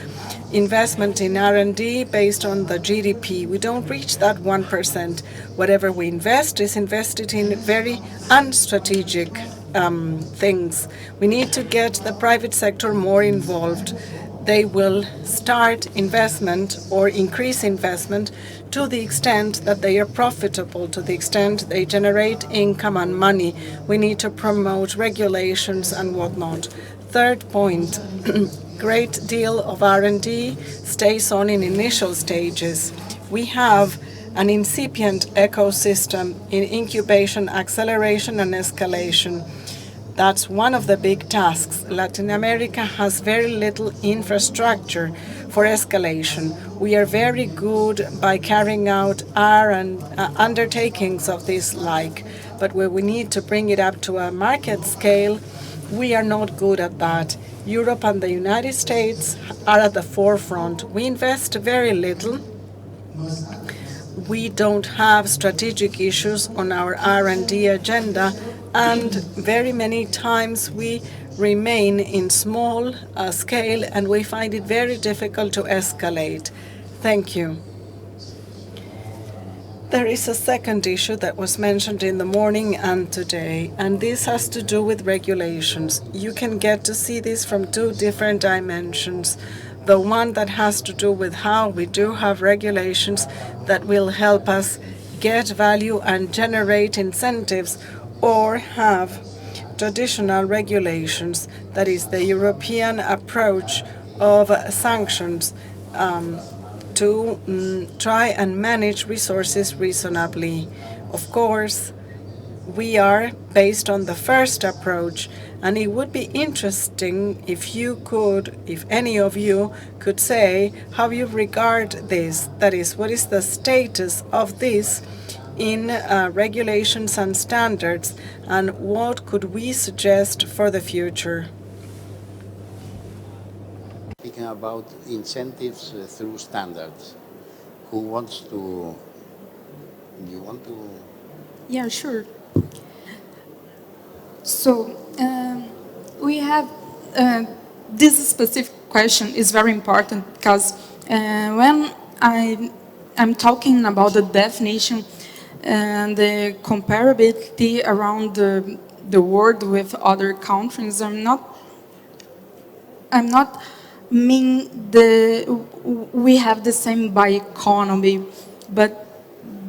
investment in R&D based on the GDP. We don't reach that 1%. Whatever we invest is invested in very unstrategic things. We need to get the private sector more involved. They will start investment or increase investment to the extent that they are profitable, to the extent they generate income and money. We need to promote regulations and whatnot. Third point, great deal of R&D stays on in initial stages. We have an incipient ecosystem in incubation, acceleration, and escalation. That's one of the big tasks. Latin America has very little infrastructure for escalation. We are very good by carrying out our undertakings of this like, but where we need to bring it up to a market scale, we are not good at that. Europe and the United States are at the forefront. We invest very little. We don't have strategic issues on our R&D agenda, and very many times we remain in small scale, and we find it very difficult to escalate. Thank you. There is a second issue that was mentioned in the morning and today, and this has to do with regulations. You can get to see this from two different dimensions. The one that has to do with how we do have regulations that will help us get value and generate incentives, or have traditional regulations, that is the European approach of sanctions to try and manage resources reasonably. Of course, we are based on the first approach, and it would be interesting if any of you could say how you regard this. That is, what is the status of this in regulations and standards, and what could we suggest for the future? Speaking about incentives through standards, who wants to? You want to? Yeah, sure. So we have this specific question is very important, because when I'm talking about the definition and the comparability around the world with other countries, I'm not mean we have the same bioeconomy, but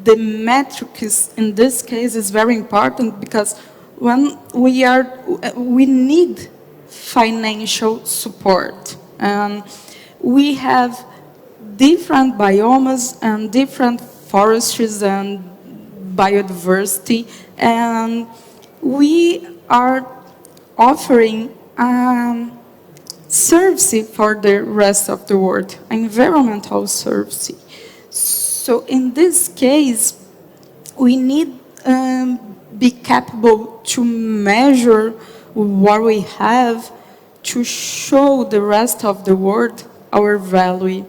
the metrics in this case is very important, because when we need financial support, and we have different biomes and different forestries and biodiversity, and we are offering service for the rest of the world, environmental service. So in this case, we need be capable to measure what we have, to show the rest of the world our value.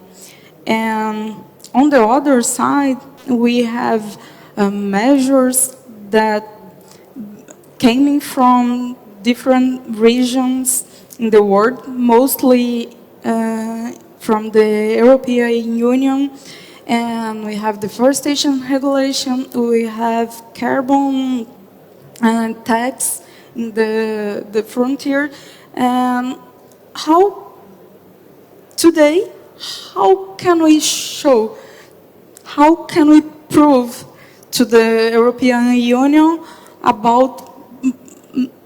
And on the other side, we have measures that came from different regions in the world, mostly from the European Union. And we have deforestation regulation, we have carbon tax in the frontier. And today, how can we show, how can we prove to the European Union about,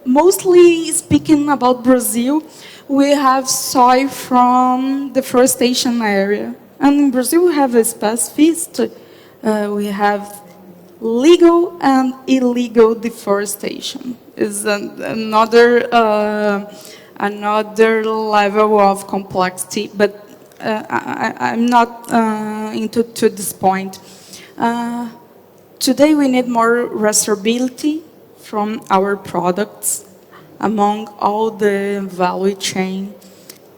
mostly speaking about Brazil, we have soy from deforestation area. And in Brazil, we have a specificity. We have legal and illegal deforestation. Is another level of complexity, but I'm not into this point. Today, we need more traceability from our products among all the value chain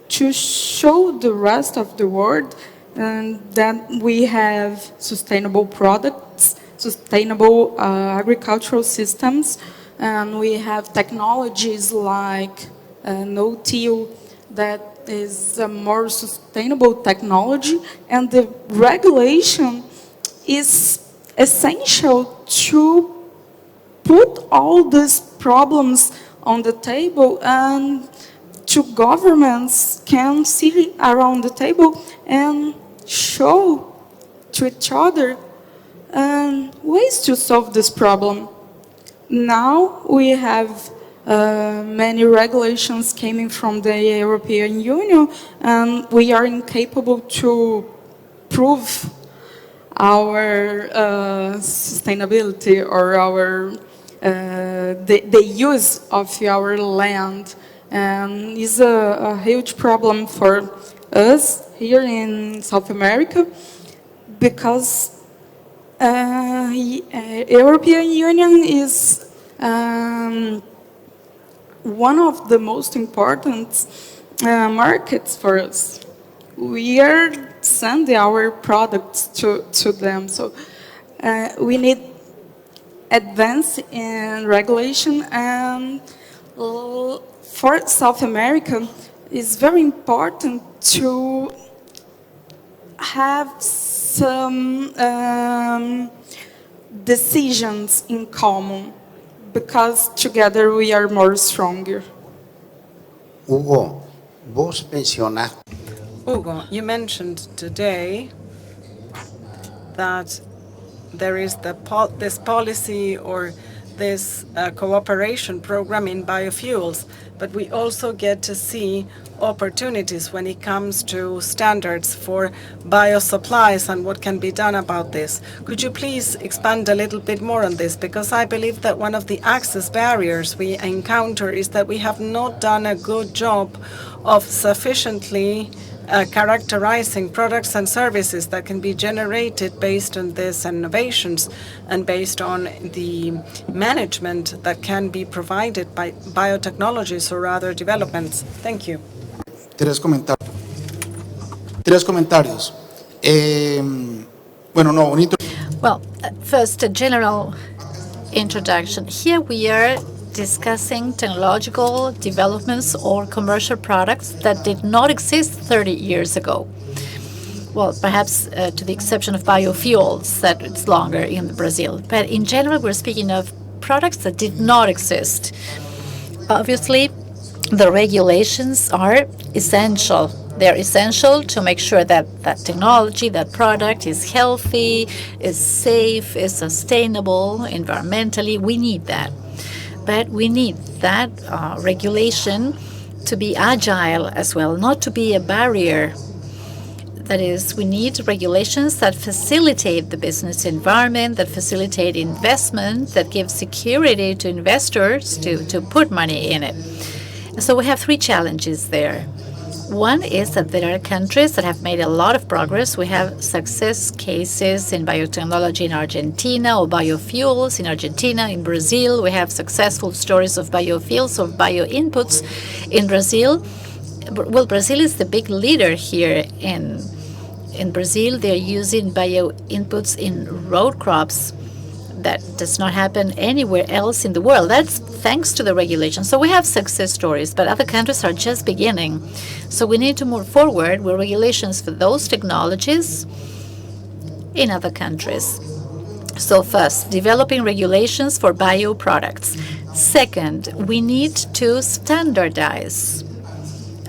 to show the rest of the world that we have sustainable products, sustainable agricultural systems, and we have technologies like no-till that is a more sustainable technology, and the regulation is essential to put all these problems on the table, and two governments can sit around the table and show to each other ways to solve this problem. Now we have many regulations coming from the European Union, and we are incapable to prove our sustainability or our the use of our land, and is a huge problem for us here in South America, because European Union is one of the most important markets for us. We are sending our products to them, so we need advance in regulation, and for South America, it's very important to have some decisions in common, because together we are more stronger. Hugo, vos mencionaste. Hugo, you mentioned today that there is this policy or this cooperation program in biofuels, but we also get to see opportunities when it comes to standards for biosupplies and what can be done about this. Could you please expand a little bit more on this? Because I believe that one of the access barriers we encounter is that we have not done a good job of sufficiently characterizing products and services that can be generated based on these innovations and based on the management that can be provided by biotechnologies or other developments. Thank you. Tres comentarios. Well, first, a general introduction. Here we are discussing technological developments or commercial products that did not exist 30 years ago. Well, perhaps to the exception of biofuels, that it's longer in Brazil. But in general, we're speaking of products that did not exist. Obviously, the regulations are essential. They're essential to make sure that that technology, that product is healthy, is safe, is sustainable environmentally. We need that. But we need that regulation to be agile as well, not to be a barrier. That is, we need regulations that facilitate the business environment, that facilitate investment, that give security to investors to put money in it. So we have three challenges there. One is that there are countries that have made a lot of progress. We have success cases in biotechnology in Argentina, or biofuels in Argentina. In Brazil, we have successful stories of biofuels or bio-inputs in Brazil. Well, Brazil is the big leader here. In Brazil, they're using bio-inputs in road crops. That does not happen anywhere else in the world. That's thanks to the regulation. So we have success stories, but other countries are just beginning. So we need to move forward with regulations for those technologies in other countries. So first, developing regulations for bioproducts. Second, we need to standardize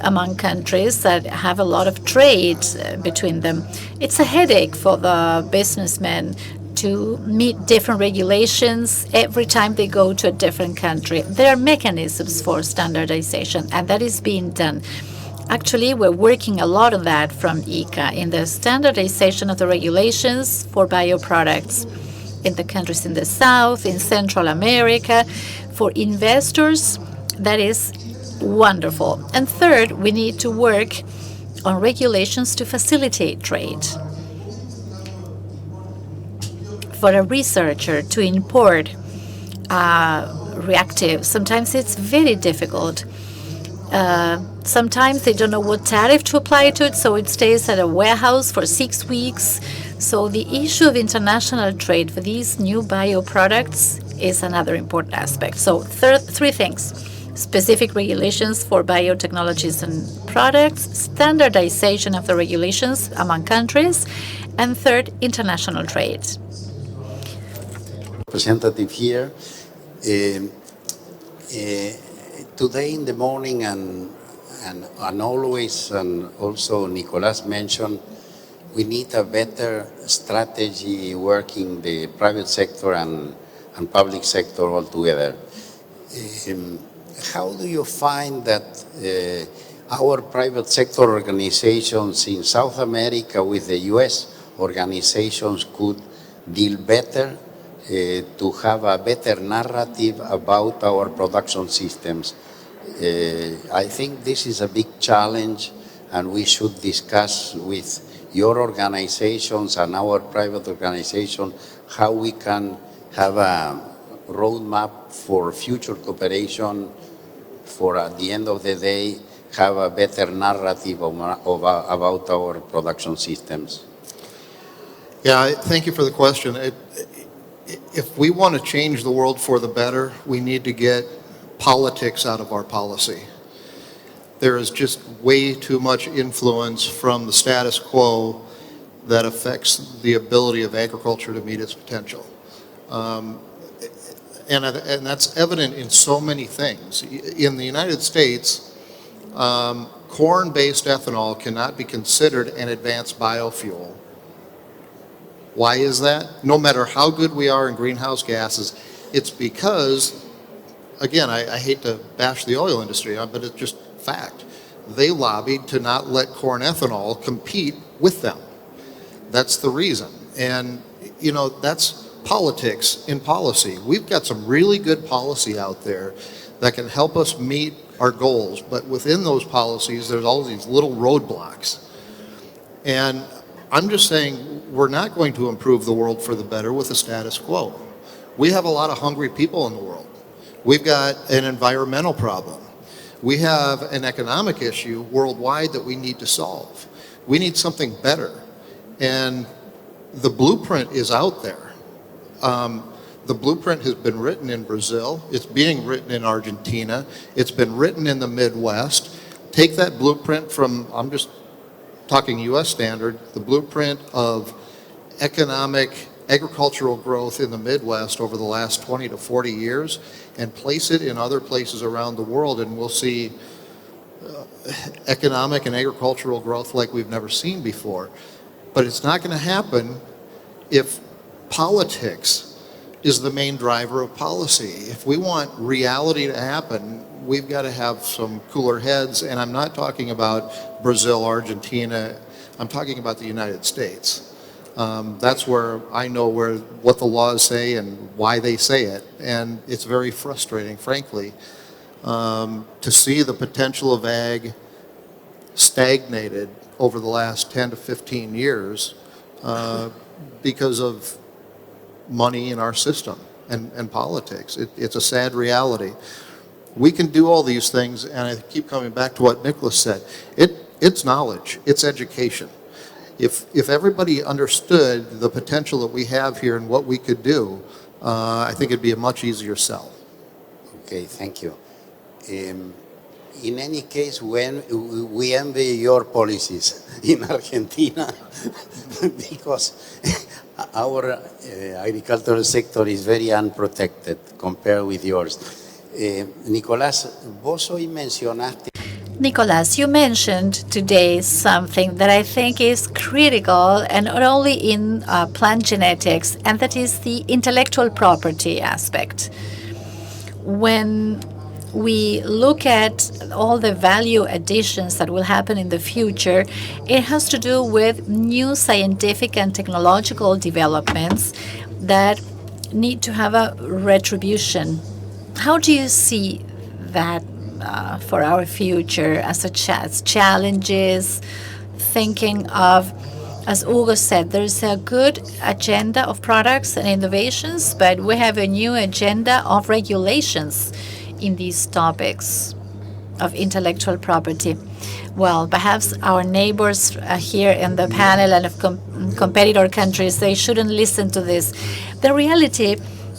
among countries that have a lot of trade between them. It's a headache for the businessmen to meet different regulations every time they go to a different country. There are mechanisms for standardization, and that is being done. Actually, we're working a lot on that from IICA in the standardization of the regulations for bioproducts in the countries in the South, in Central America. For investors, that is wonderful. And third, we need to work on regulations to facilitate trade. For a researcher to import reactive, sometimes it's very difficult. Sometimes they don't know what tariff to apply to it, so it stays at a warehouse for 6 weeks. So the issue of international trade for these new bioproducts is another important aspect. So three things: specific regulations for biotechnologies and products, standardization of the regulations among countries, and third, international trade. Representative here. today in the morning and always, and also Nicolas mentioned, we need a better strategy working the private sector and public sector altogether. How do you find that our private sector organizations in South America with the U.S. organizations could deal better to have a better narrative about our production systems? I think this is a big challenge, and we should discuss with your organizations and our private organization how we can have a roadmap for future cooperation, for at the end of the day have a better narrative about our production systems. Yeah, thank you for the question. If we want to change the world for the better, we need to get politics out of our policy. There is just way too much influence from the status quo that affects the ability of agriculture to meet its potential. And that's evident in so many things. In the United States, corn-based ethanol cannot be considered an advanced biofuel. Why is that? No matter how good we are in greenhouse gases, it's because, again, I hate to bash the oil industry, but it's just fact. They lobbied to not let corn ethanol compete with them. That's the reason. And, you know, that's politics in policy. We've got some really good policy out there that can help us meet our goals, but within those policies, there's all these little roadblocks. And I'm just saying we're not going to improve the world for the better with the status quo. We have a lot of hungry people in the world. We've got an environmental problem. We have an economic issue worldwide that we need to solve. We need something better. And the blueprint is out there. The blueprint has been written in Brazil. It's being written in Argentina. It's been written in the Midwest. Take that blueprint from, I'm just talking U.S. standard, the blueprint of economic agricultural growth in the Midwest over the last 20 to 40 years and place it in other places around the world, and we'll see economic and agricultural growth like we've never seen before. But it's not going to happen if politics is the main driver of policy. If we want reality to happen, we've got to have some cooler heads, and I'm not talking about Brazil, Argentina, I'm talking about the United States. That's where I know what the laws say and why they say it, and it's very frustrating, frankly, to see the potential of ag stagnated over the last 10 to 15 years because of money in our system and politics. It's a sad reality. We can do all these things, and I keep coming back to what Nicolas said. It's knowledge, it's education. If everybody understood the potential that we have here and what we could do, I think it'd be a much easier sell. Okay, thank you. In any case, when we envy your policies in Argentina because our agricultural sector is very unprotected compared with yours. Nicolas, vos hoy mencionaste. Nicolas, you mentioned today something that I think is critical, and not only in plant genetics, and that is the intellectual property aspect. When we look at all the value additions that will happen in the future, it has to do with new scientific and technological developments that need to have a retribution. How do you see that for our future as challenges, thinking of, as Hugo said, there's a good agenda of products and innovations, but we have a new agenda of regulations in these topics of intellectual property. Well, perhaps our neighbors here in the panel and of competitor countries, they shouldn't listen to this. The reality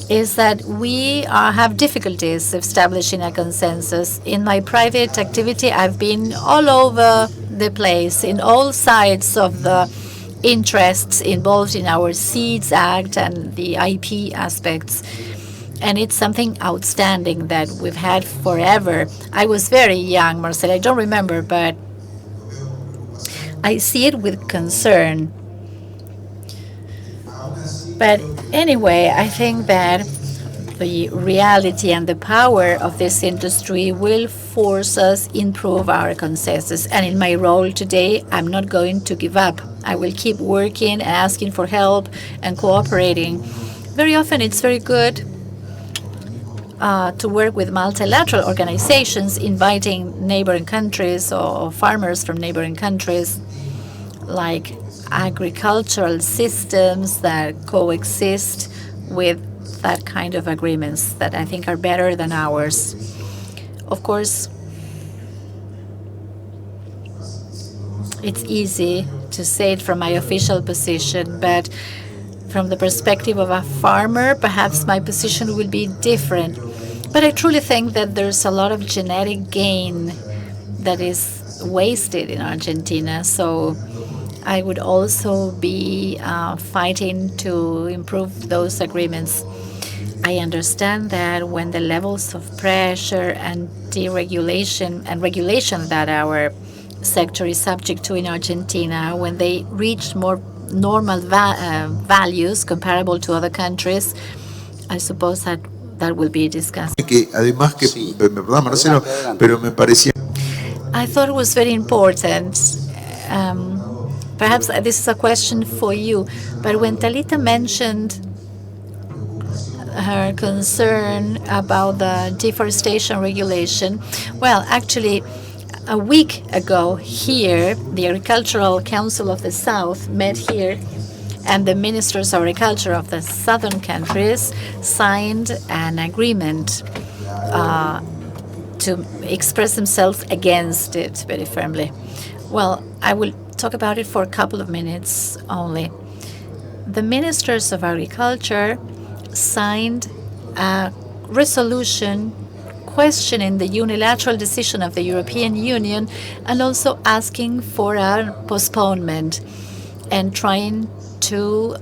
is that we have difficulties establishing a consensus. In my private activity, I've been all over the place, in all sides of the interests involved in our Seeds Act and the IP aspects. And it's something outstanding that we've had forever. I was very young, Marcela, I don't remember, but I see it with concern. But anyway, I think that the reality and the power of this industry will force us improve our consensus. And in my role today, I'm not going to give up. I will keep working and asking for help and cooperating. Very often it's very good to work with multilateral organizations, inviting neighboring countries or farmers from neighboring countries, like agricultural systems that coexist with that kind of agreements that I think are better than ours. Of course, it's easy to say it from my official position, but from the perspective of a farmer, perhaps my position will be different. But I truly think that there's a lot of genetic gain that is wasted in Argentina. So I would also be fighting to improve those agreements. I understand that when the levels of pressure and deregulation and regulation that our sector is subject to in Argentina, when they reach more normal values comparable to other countries, I suppose that will be discussed. Perdón, Marcelo, pero me parecía. I thought it was very important. Perhaps this is a question for you, but when Talita mentioned her concern about the deforestation regulation, well, actually, a week ago here, the Agricultural Council of the South met here, and the ministers of agriculture of the southern countries signed an agreement to express themselves against it very firmly. Well, I will talk about it for a couple of minutes only. The ministers of agriculture signed a resolution questioning the unilateral decision of the European Union and also asking for a postponement and trying to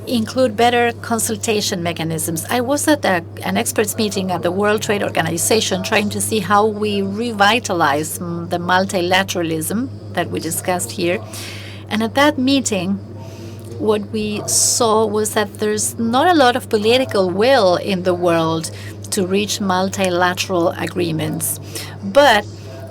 include better consultation mechanisms. I was at an experts meeting at the World Trade Organization trying to see how we revitalize the multilateralism that we discussed here. And at that meeting, what we saw was that there's not a lot of political will in the world to reach multilateral agreements. But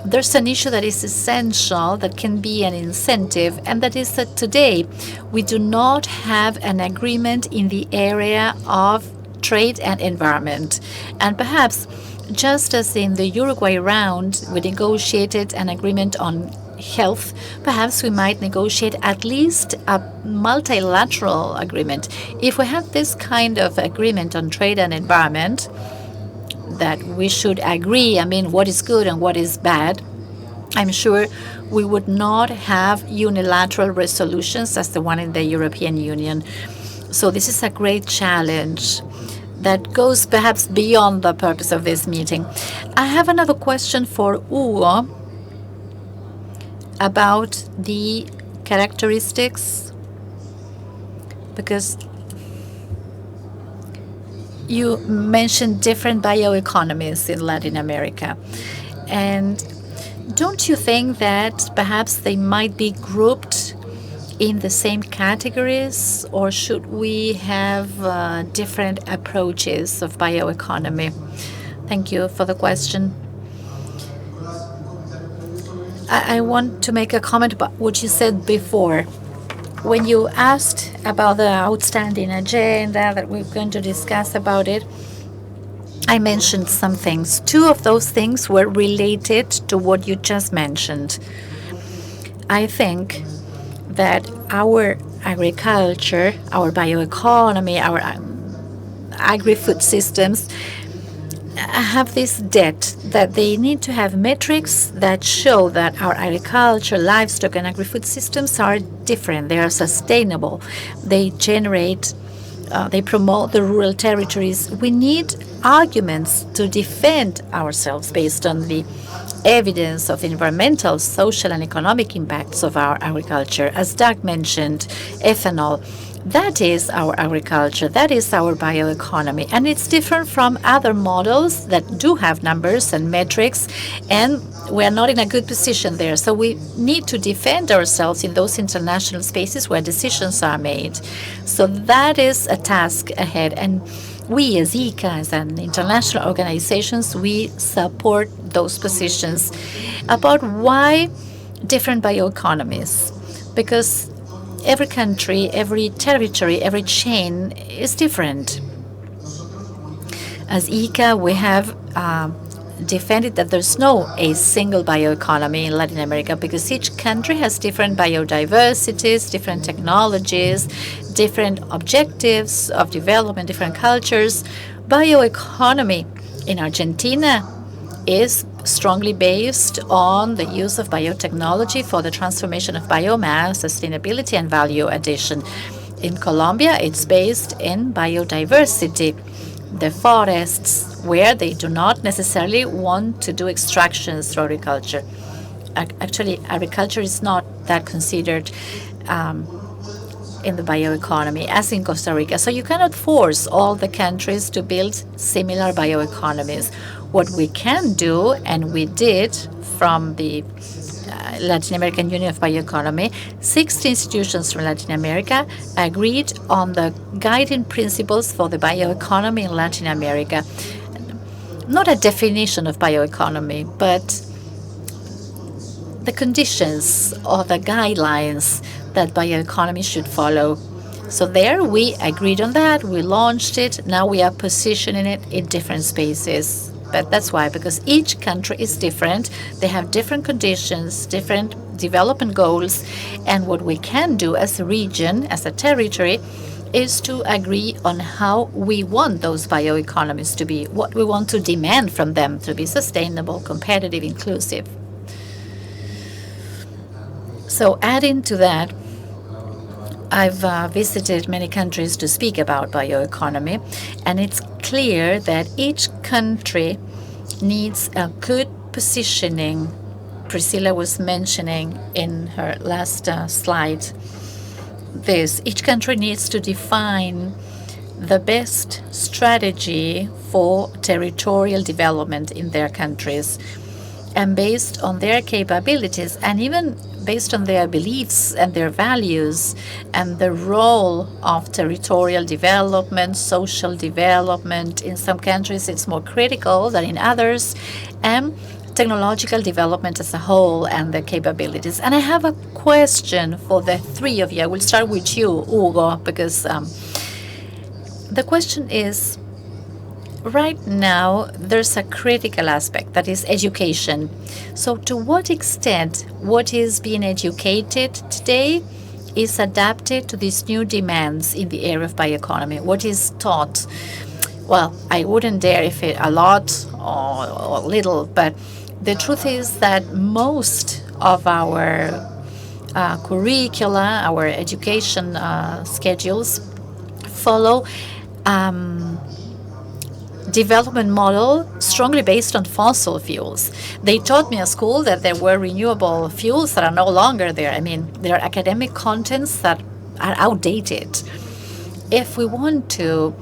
there's an issue that is essential, that can be an incentive, and that is that today we do not have an agreement in the area of trade and environment. And perhaps, just as in the Uruguay round, we negotiated an agreement on health, perhaps we might negotiate at least a multilateral agreement. If we have this kind of agreement on trade and environment, that we should agree, what is good and what is bad, I'm sure we would not have unilateral resolutions as the one in the European Union. So this is a great challenge that goes perhaps beyond the purpose of this meeting. I have another question for Hugo about the characteristics, because you mentioned different bioeconomies in Latin America. And don't you think that perhaps they might be grouped in the same categories, or should we have different approaches of bioeconomy? Thank you for the question. I want to make a comment about what you said before. When you asked about the outstanding agenda that we're going to discuss about it, I mentioned some things. Two of those things were related to what you just mentioned. I think that our agriculture, our bioeconomy, our agri-food systems have this debt that they need to have metrics that show that our agriculture, livestock, and agri-food systems are different. They are sustainable. They generate, they promote the rural territories. We need arguments to defend ourselves based on the evidence of environmental, social, and economic impacts of our agriculture. As Doug mentioned, ethanol. That is our agriculture, that is our bioeconomy, and it's different from other models that do have numbers and metrics, and we're not in a good position there. So we need to defend ourselves in those international spaces where decisions are made. So that is a task ahead, and we as IICA, as an international organizations, we support those positions. About why different bioeconomies? Because every country, every territory, every chain is different. As IICA, we have defended that there's no a single bioeconomy in Latin America because each country has different biodiversities, different technologies, different objectives of development, different cultures. Bioeconomy in Argentina is strongly based on the use of biotechnology for the transformation of biomass, sustainability, and value addition. In Colombia, it's based in biodiversity, the forests, where they do not necessarily want to do extractions through agriculture. Actually, agriculture is not that considered in the bioeconomy as in Costa Rica. So you cannot force all the countries to build similar bioeconomies. What we can do, and we did from the Latin American Union of Bioeconomy, 60 institutions from Latin America agreed on the guiding principles for the bioeconomy in Latin America. Not a definition of bioeconomy, but the conditions or the guidelines that bioeconomy should follow. So there we agreed on that, we launched it, now we are positioning it in different spaces. But that's why, because each country is different, they have different conditions, different development goals, and what we can do as a region, as a territory, is to agree on how we want those bioeconomies to be, what we want to demand from them to be sustainable, competitive, inclusive. So adding to that, I've visited many countries to speak about bioeconomy, and it's clear that each country needs a good positioning. Priscila was mentioning in her last slide this. Each country needs to define the best strategy for territorial development in their countries, and based on their capabilities and even based on their beliefs and their values and the role of territorial development, social development. In some countries, it's more critical than in others, and technological development as a whole and the capabilities. And I have a question for the three of you. I will start with you, Hugo, because the question is, right now, there's a critical aspect, that is education. So to what extent what is being educated today is adapted to these new demands in the area of bioeconomy? What is taught? Well, I wouldn't dare if it a lot or little, but the truth is that most of our curricula, our education schedules follow development model strongly based on fossil fuels. They taught me at school that there were renewable fuels that are no longer there. I mean, there are academic contents that are outdated. If we want to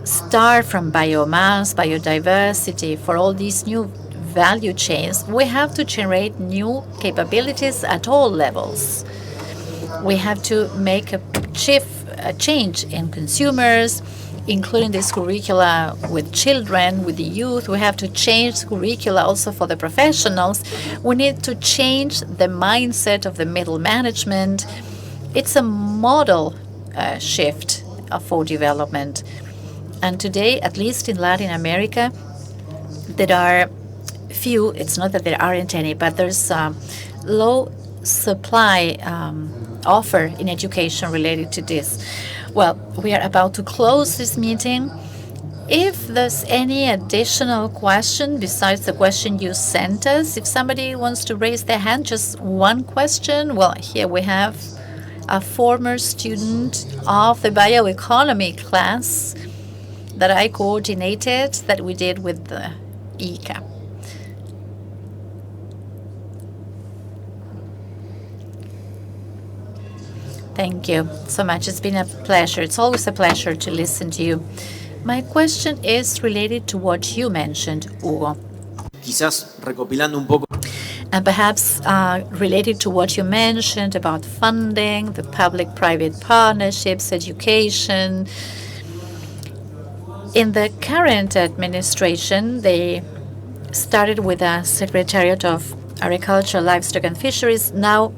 start from biomass, biodiversity, for all these new value chains, we have to generate new capabilities at all levels. We have to make a change in consumers, including this curricula with children, with the youth. We have to change curricula also for the professionals. We need to change the mindset of the middle management. It's a model shift for development. And today, at least in Latin America, there are few, it's not that there aren't any, but there's low supply offer in education related to this. Well, we are about to close this meeting. If there's any additional question besides the question you sent us, if somebody wants to raise their hand, just one question. Well, here we have a former student of the bioeconomy class that I coordinated, that we did with the IICA. Thank you so much. It's been a pleasure. It's always a pleasure to listen to you. My question is related to what you mentioned, Hugo. Quizás recopilando un poco. And perhaps related to what you mentioned about funding, the public-private partnerships, education. In the current administration, they started with a Secretariat of Agriculture, Livestock and Fisheries. Now,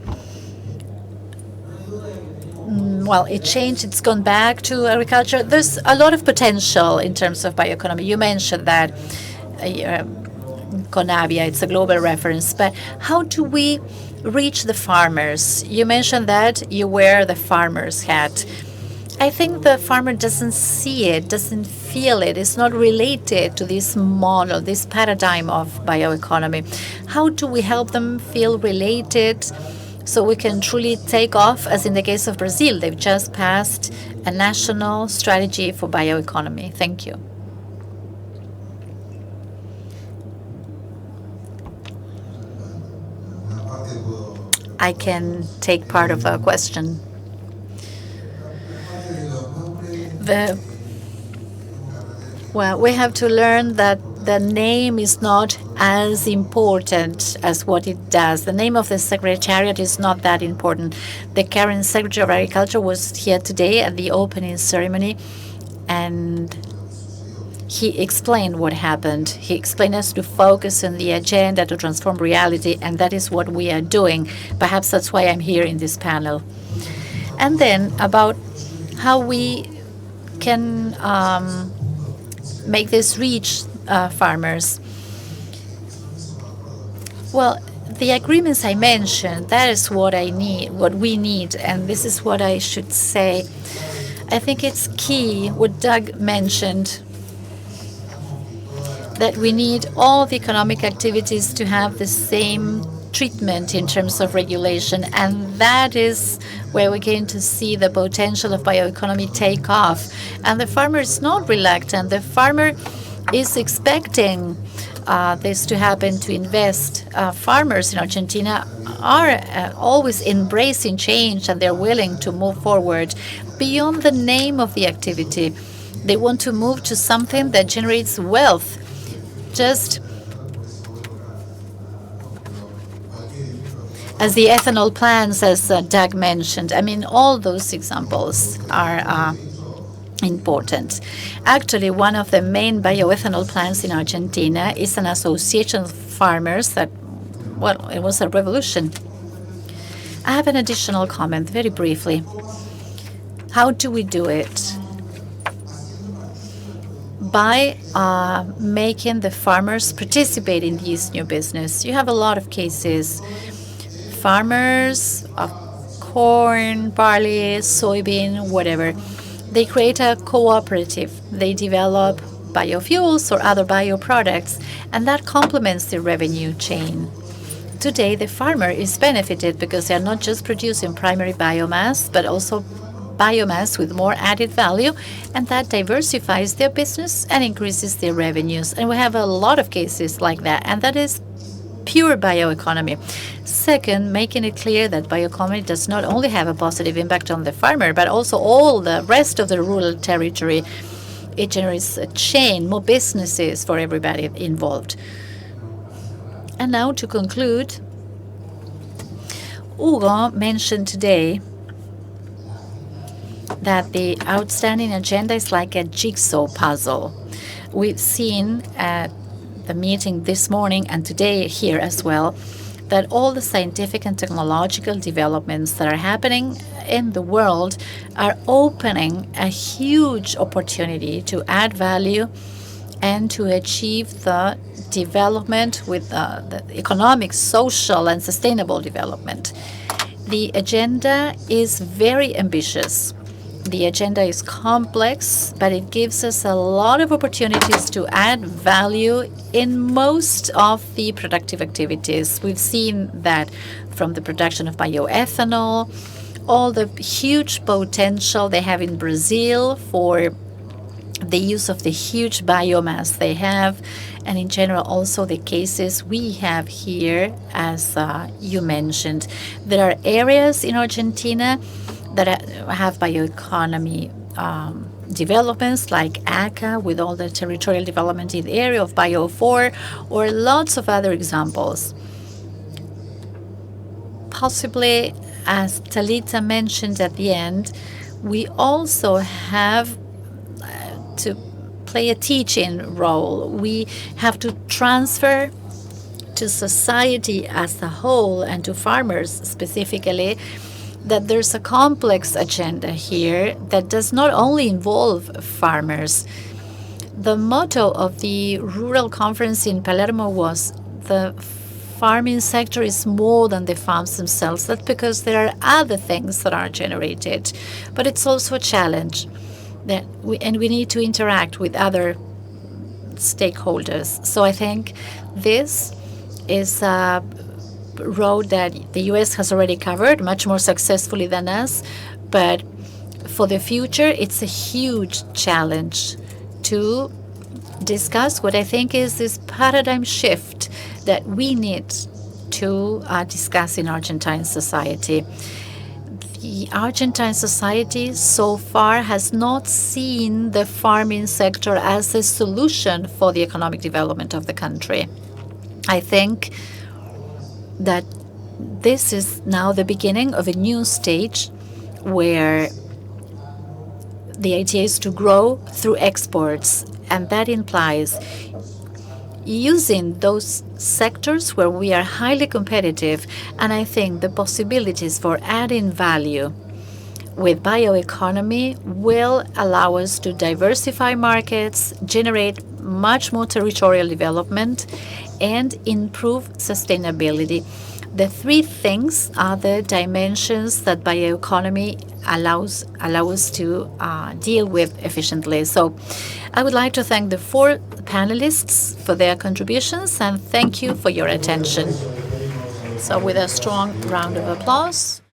well, it changed. It's gone back to agriculture. There's a lot of potential in terms of bioeconomy. You mentioned that CONAVIA, it's a global reference. But how do we reach the farmers? You mentioned that you wear the farmer's hat. I think the farmer doesn't see it, doesn't feel it. It's not related to this model, this paradigm of bioeconomy. How do we help them feel related so we can truly take off, as in the case of Brazil? They've just passed a national strategy for bioeconomy. Thank you. I can take part of the question. Well, we have to learn that the name is not as important as what it does. The name of the Secretariat is not that important. The current Secretary of Agriculture was here today at the opening ceremony, and he explained what happened. He explained us to focus on the agenda to transform reality, and that is what we are doing. Perhaps that's why I'm here in this panel. And then about how we can make this reach farmers. Well, the agreements I mentioned, that is what I need, what we need, and this is what I should say. I think it's key what Doug mentioned, that we need all the economic activities to have the same treatment in terms of regulation, and that is where we're going to see the potential of bioeconomy take off. And the farmer is not reluctant. The farmer is expecting this to happen, to invest. Farmers in Argentina are always embracing change, and they're willing to move forward beyond the name of the activity. They want to move to something that generates wealth. Just as the ethanol plants, as Doug mentioned. I mean, all those examples are important. Actually, one of the main bioethanol plants in Argentina is an association of farmers that, well, it was a revolution. I have an additional comment, very briefly. How do we do it? By making the farmers participate in this new business. You have a lot of cases. Farmers of corn, barley, soybean, whatever. They create a cooperative. They develop biofuels or other bioproducts, and that complements the revenue chain. Today, the farmer is benefited because they are not just producing primary biomass, but also biomass with more added value, and that diversifies their business and increases their revenues. And we have a lot of cases like that, and that is pure bioeconomy. Second, making it clear that bioeconomy does not only have a positive impact on the farmer, but also all the rest of the rural territory. It generates a chain, more businesses for everybody involved. And now to conclude, Hugo mentioned today that the outstanding agenda is like a jigsaw puzzle. We've seen at the meeting this morning and today here as well that all the scientific and technological developments that are happening in the world are opening a huge opportunity to add value and to achieve the development with the economic, social, and sustainable development. The agenda is very ambitious. The agenda is complex, but it gives us a lot of opportunities to add value in most of the productive activities. We've seen that from the production of bioethanol, all the huge potential they have in Brazil for the use of the huge biomass they have, and in general also the cases we have here, as you mentioned. There are areas in Argentina that have bioeconomy developments like IICA with all the territorial development in the area of Bio4, or lots of other examples. Possibly, as Talita mentioned at the end, we also have to play a teaching role. We have to transfer to society as a whole and to farmers specifically that there's a complex agenda here that does not only involve farmers. The motto of the Rural Conference in Palermo was the farming sector is more than the farms themselves. That's because there are other things that are generated, but it's also a challenge that we need to interact with other stakeholders. So I think this is a road that the U.S. has already covered much more successfully than us, but for the future, it's a huge challenge to discuss what I think is this paradigm shift that we need to discuss in Argentine society. The Argentine society so far has not seen the farming sector as a solution for the economic development of the country. I think that this is now the beginning of a new stage where the idea is to grow through exports, and that implies using those sectors where we are highly competitive, and I think the possibilities for adding value with bioeconomy will allow us to diversify markets, generate much more territorial development, and improve sustainability. The three things are the dimensions that bioeconomy allows us to deal with efficiently. So I would like to thank the four panelists for their contributions, and thank you for your attention. So with a strong round of applause.